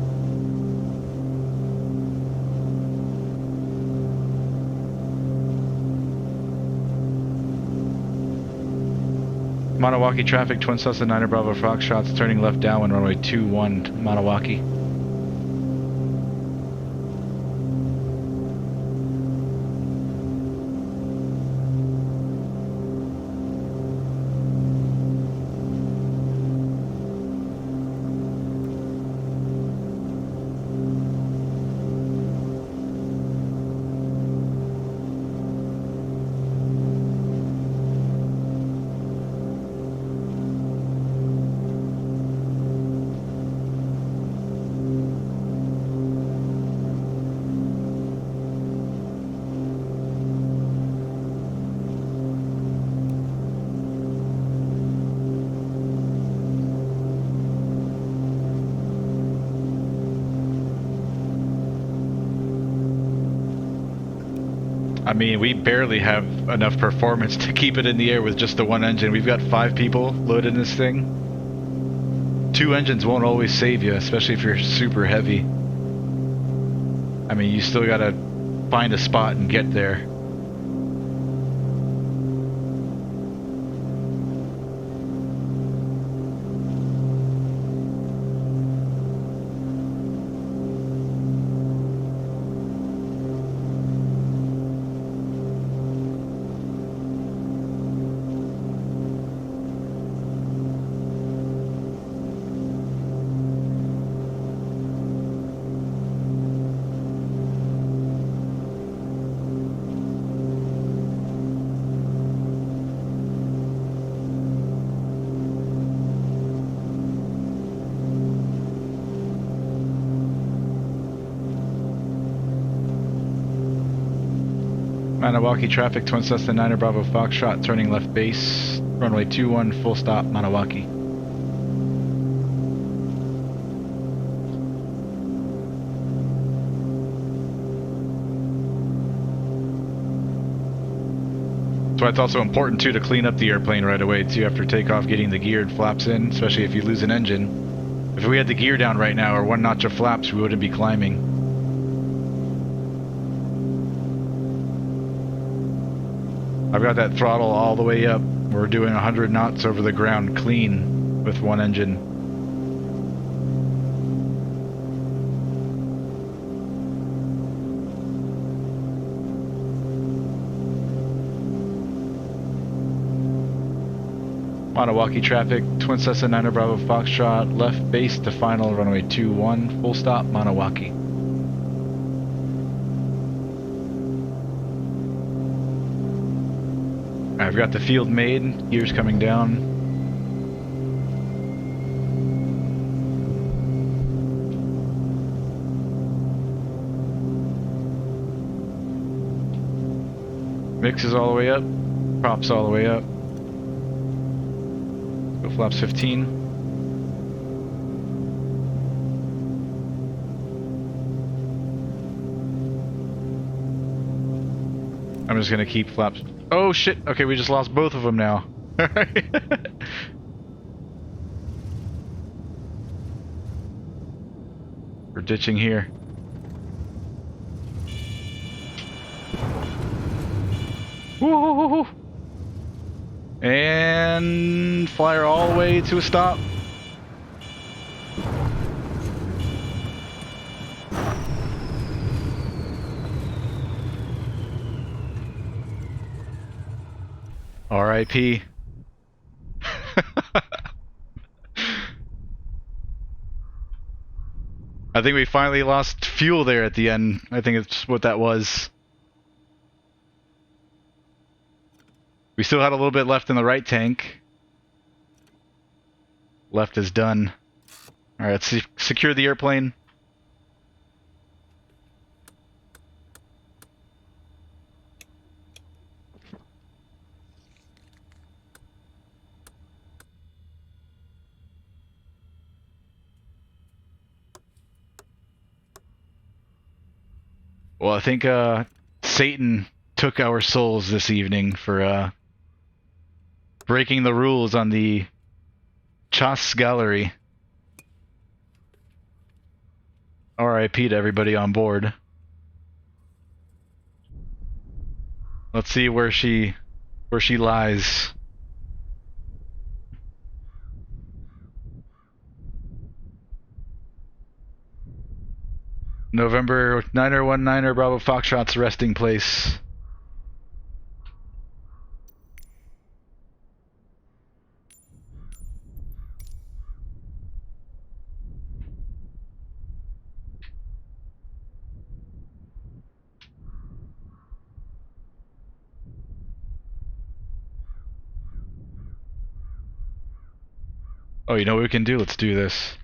Manawaki traffic, Twin Cessna 9 Bravo Foxtrot, turning left downwind, runway 21, Manawaki. I mean, we barely have enough performance to keep it in the air with just the one engine. We've got 5 people loaded in this thing. 2 engines won't always save you, especially if you're super heavy. I mean, you still gotta find a spot and get there. Manawaki traffic, Twin Cessna 9er Bravo Foxtrot, turning left base, runway 21, full stop, Manawaki. That's why it's also important too to clean up the airplane right away too after takeoff, getting the gear and flaps in, especially if you lose an engine. If we had the gear down right now or 1 notch of flaps, we wouldn't be climbing. I've got that throttle all the way up. We're doing 100 knots over the ground clean with 1 engine. Manawaki traffic, Twin Cessna 9er Bravo Foxtrot, left base to final, runway 21, full stop, Manawaki. I've got the field made, gears coming down. Mix is all the way up, props all the way up. Go flaps 15. I'm just gonna keep flaps. Oh shit, okay, we just lost both of them now. We're ditching here. Woo-hoo-hoo-hoo. And flyer all the way to a stop. R.I.P. I think we finally lost fuel there at the end. I think it's what that was. We still had a little bit left in the right tank. Left is done. Alright, let's secure the airplane. Well, I think Satan took our souls this evening for breaking the rules on the Chasse-Galerie. R.I.P. to everybody on board. Let's see where she lies. November 9er Bravo Foxtrot's resting place. Oh, you know what we can do? Let's do this.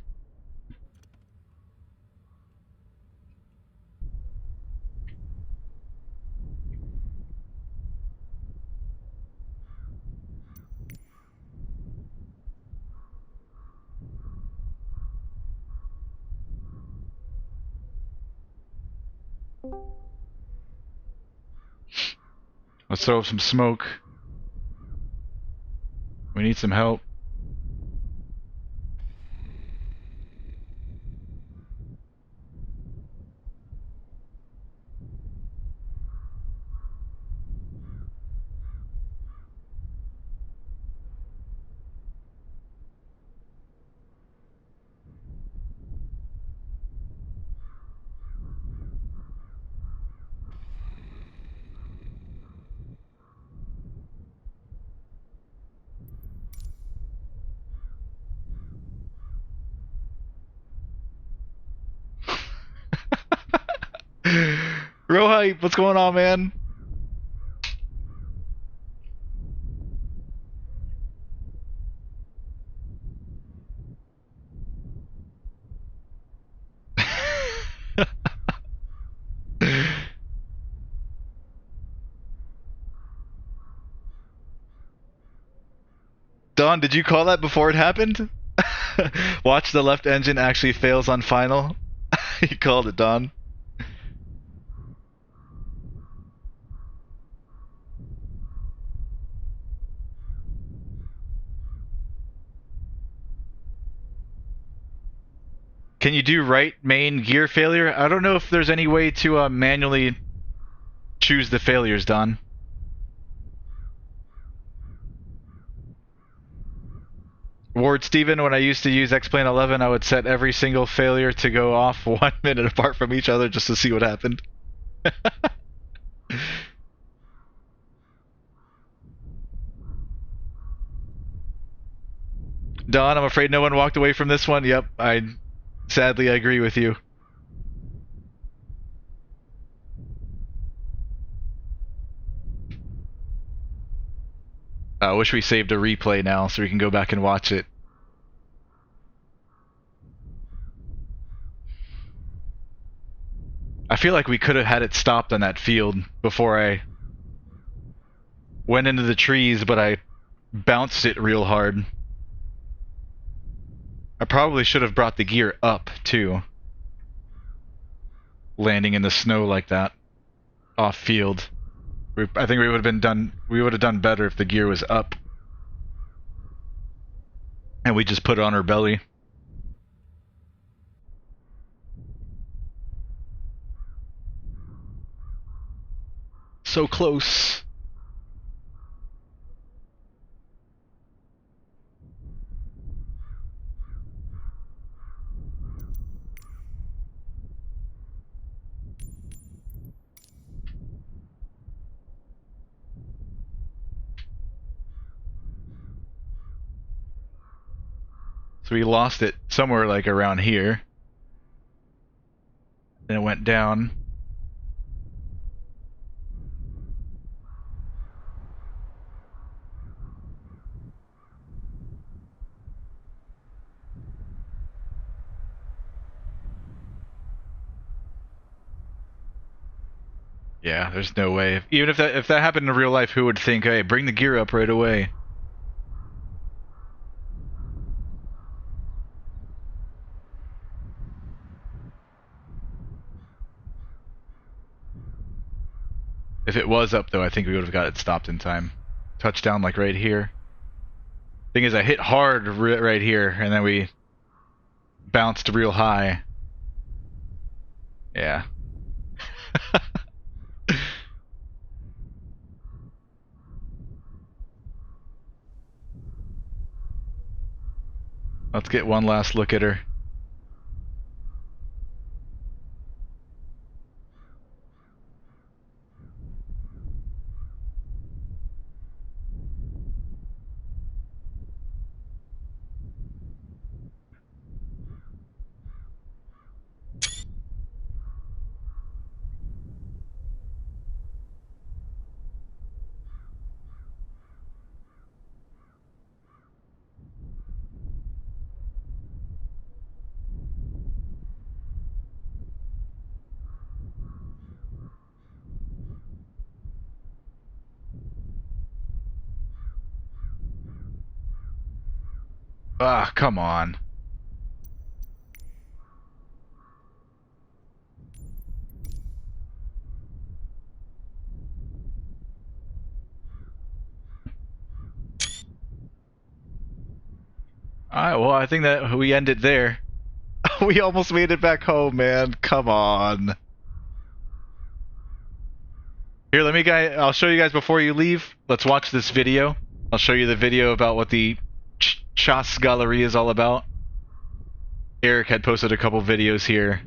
Let's throw up some smoke. We need some help. Rohype, what's going on, man? Don, did you call that before it happened? Watch, the left engine actually fails on final. You called it, Don. Can you do right main gear failure? I don't know if there's any way to manually choose the failures, Don. Ward Steven, when I used to use X-Plane 11, I would set every single failure to go off 1 minute apart from each other just to see what happened. Don, I'm afraid no one walked away from this one. Yep, I sadly agree with you. I wish we saved a replay now so we can go back and watch it. I feel like we could have had it stopped on that field before I went into the trees, but I bounced it real hard. I probably should have brought the gear up, too. Landing in the snow like that. Off field. I think we would have done better if the gear was up. And we just put it on our belly. So close. So we lost it somewhere like around here. Then it went down. Yeah, there's no way. Even if that happened in real life, who would think, hey, bring the gear up right away? If it was up, though, I think we would have got it stopped in time. Touchdown, like right here. Thing is, I hit hard right here, and then we bounced real high. Yeah. Let's get one last look at her. Ah, come on. Alright, well, I think that we end it there. We almost made it back home, man. Come on. Here, I'll show you guys before you leave. Let's watch this video. I'll show you the video about what the Chasse-Galerie is all about. Eric had posted a couple videos here.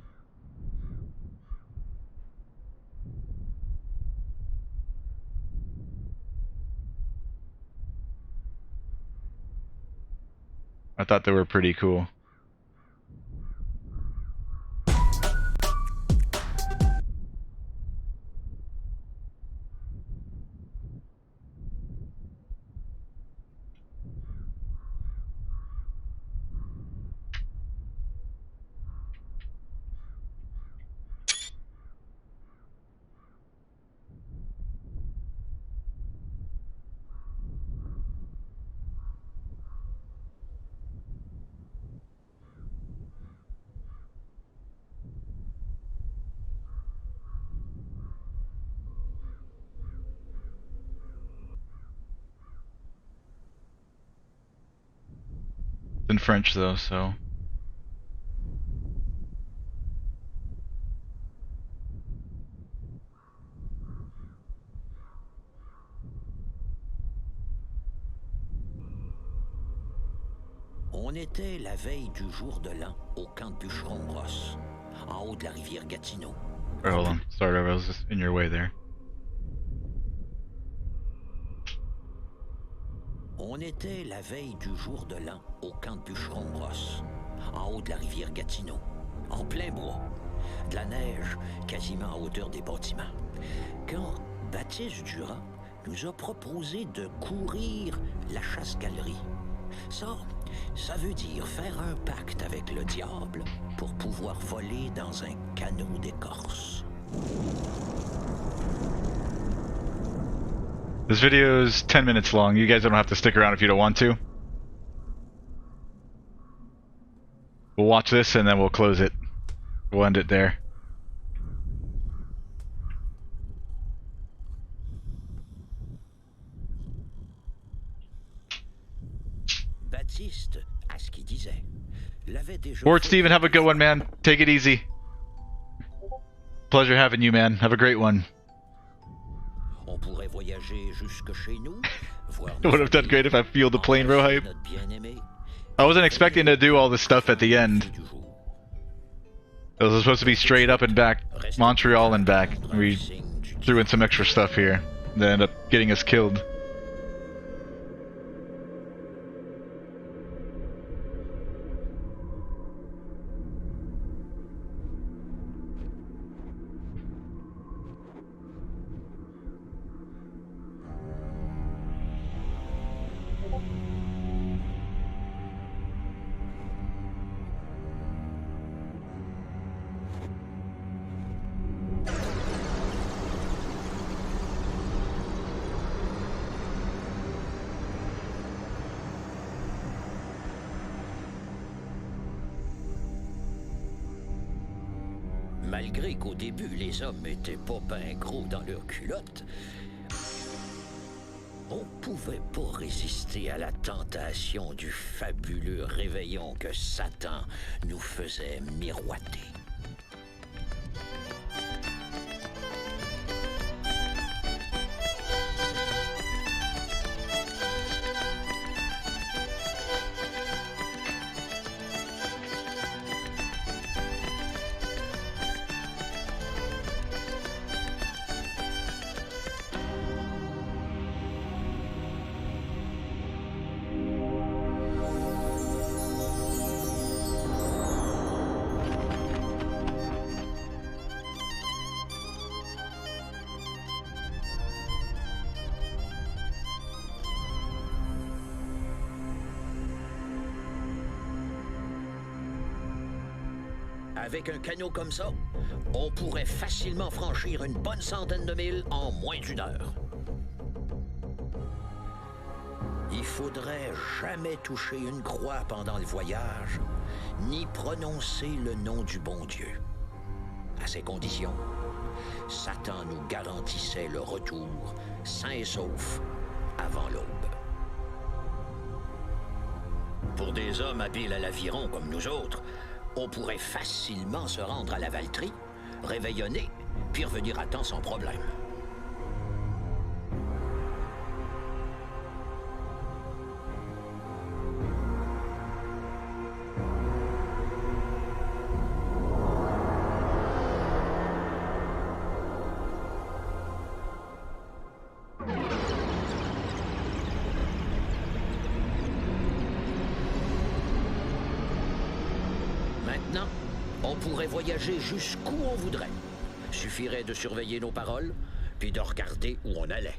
I thought they were pretty cool. In French though, so On était la veille du jour de l'an au camp de Bûcheron-Ross, en haut de la rivière Gatineau. Alright, hold on. Start over. I was just in your way there. On était la veille du jour de l'an au camp de Bûcheron-Ross, en haut de la rivière Gatineau, en plein bois, de la neige quasiment à hauteur des bâtiments, quand Baptiste Durand nous a proposé de courir la Chasse-Galerie. Ça veut dire faire un pacte avec le diable pour pouvoir voler dans un canot d'écorce. This video is 10 minutes long. You guys don't have to stick around if you don't want to. We'll watch this and then we'll close it. We'll end it there. Baptiste, à ce qu'il disait, l'avait déjà. Fort Steven, have a good one, man. Take it easy. Pleasure having you, man. Have a great one. On pourrait voyager jusque chez nous, voir It would have done great if I fueled the plane real hype. I wasn't expecting to do all this stuff at the end. It was supposed to be straight up and back, Montreal and back. We threw in some extra stuff here that ended up getting us killed. Malgré qu'au début, les hommes étaient pas ben gros dans leurs culottes, on pouvait pas résister à la tentation du fabuleux réveillon que Satan nous faisait miroiter. Avec un canot comme ça, on pourrait facilement franchir une bonne centaine de milles en moins d'une heure. Il faudrait jamais toucher une croix pendant le voyage, ni prononcer le nom du bon Dieu. À ces conditions, Satan nous garantissait le retour, sain et sauf, avant l'aube. Pour des hommes habiles à l'aviron comme nous autres, on pourrait facilement se rendre à la Valtrie, réveillonner, puis revenir à temps sans problème. Maintenant, on pourrait voyager jusqu'où on voudrait. Suffirait de surveiller nos paroles, puis de regarder où on allait.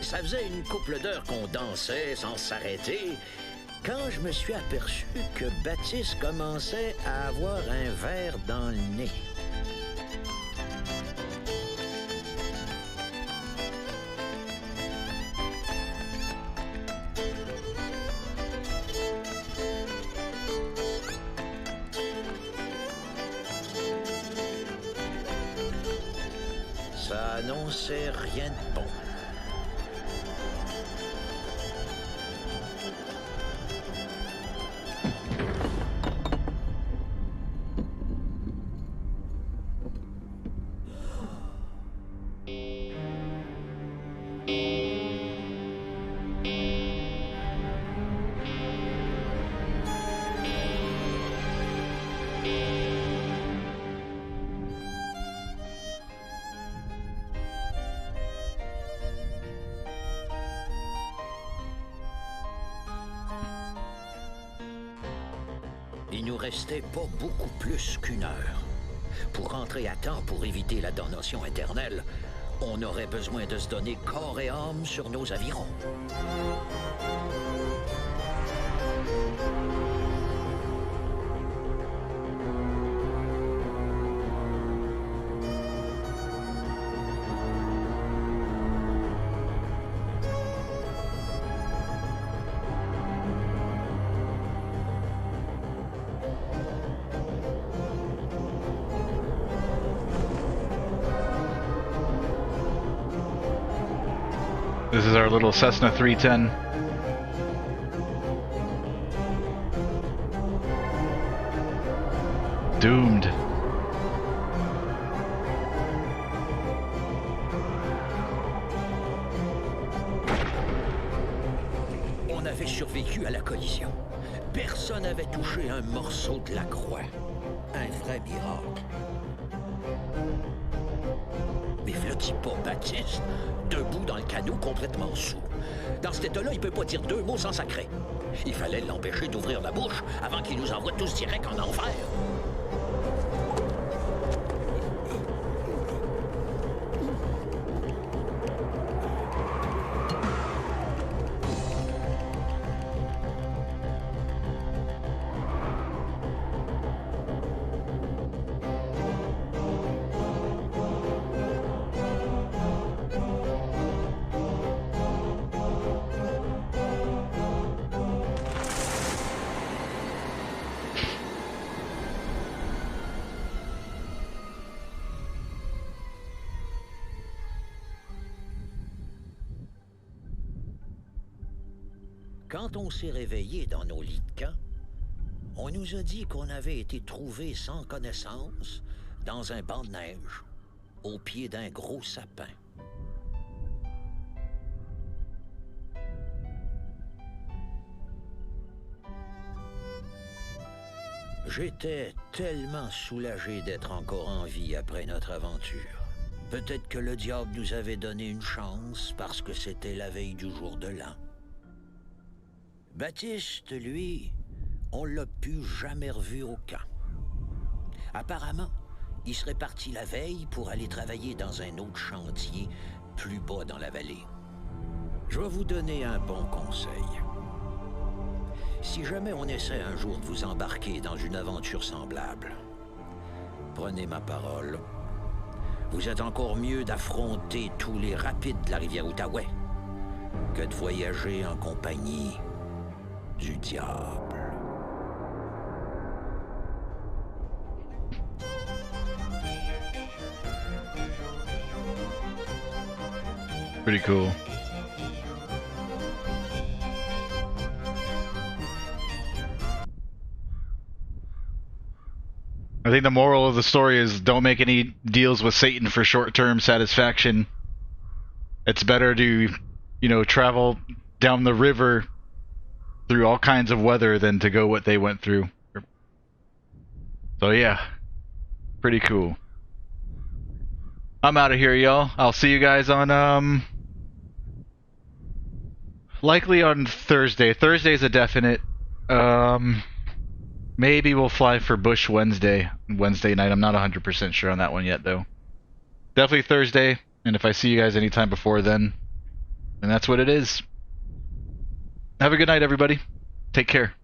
Ça faisait une couple d'heures qu'on dansait sans s'arrêter, quand je me suis aperçu que Baptiste commençait à avoir un verre dans le nez. Ça annonçait rien de bon. Il nous restait pas beaucoup plus qu'une heure. Pour rentrer à temps pour éviter la damnation éternelle, on aurait besoin de se donner corps et âme sur nos avirons. This is our little Cessna 310. Doomed. On avait survécu à la collision. Personne n'avait touché un morceau de la croix. Un vrai miracle. Mais v'là-t-il pas Baptiste, debout dans le canot complètement saoul. Dans cet état-là, il peut pas dire deux mots sans sacrer. Il fallait l'empêcher d'ouvrir la bouche avant qu'il nous envoie tous direct en enfer. Quand on s'est réveillé dans nos lits de camp, on nous a dit qu'on avait été trouvé sans connaissance dans un banc de neige, au pied d'un gros sapin. J'étais tellement soulagé d'être encore en vie après notre aventure. Peut-être que le diable nous avait donné une chance parce que c'était la veille du jour de l'an. Baptiste, lui, on l'a plus jamais revu au camp. Apparemment, il serait parti la veille pour aller travailler dans un autre chantier plus bas dans la vallée. Je vais vous donner un bon conseil. Si jamais on essaie un jour de vous embarquer dans une aventure semblable, prenez ma parole. Vous êtes encore mieux d'affronter tous les rapides de la rivière Outaouais que de voyager en compagnie du diable. Pretty cool. I think the moral of the story is don't make any deals with Satan for short-term satisfaction. It's better to, you know, travel down the river through all kinds of weather than to go what they went through. So yeah, pretty cool. I'm out of here, y'all. I'll see you guys on, likely on Thursday. Thursday's a definite. Maybe we'll fly for Bush Wednesday night. I'm not 100% sure on that one yet, though. Definitely Thursday, and if I see you guys anytime before then that's what it is. Have a good night, everybody. Take care.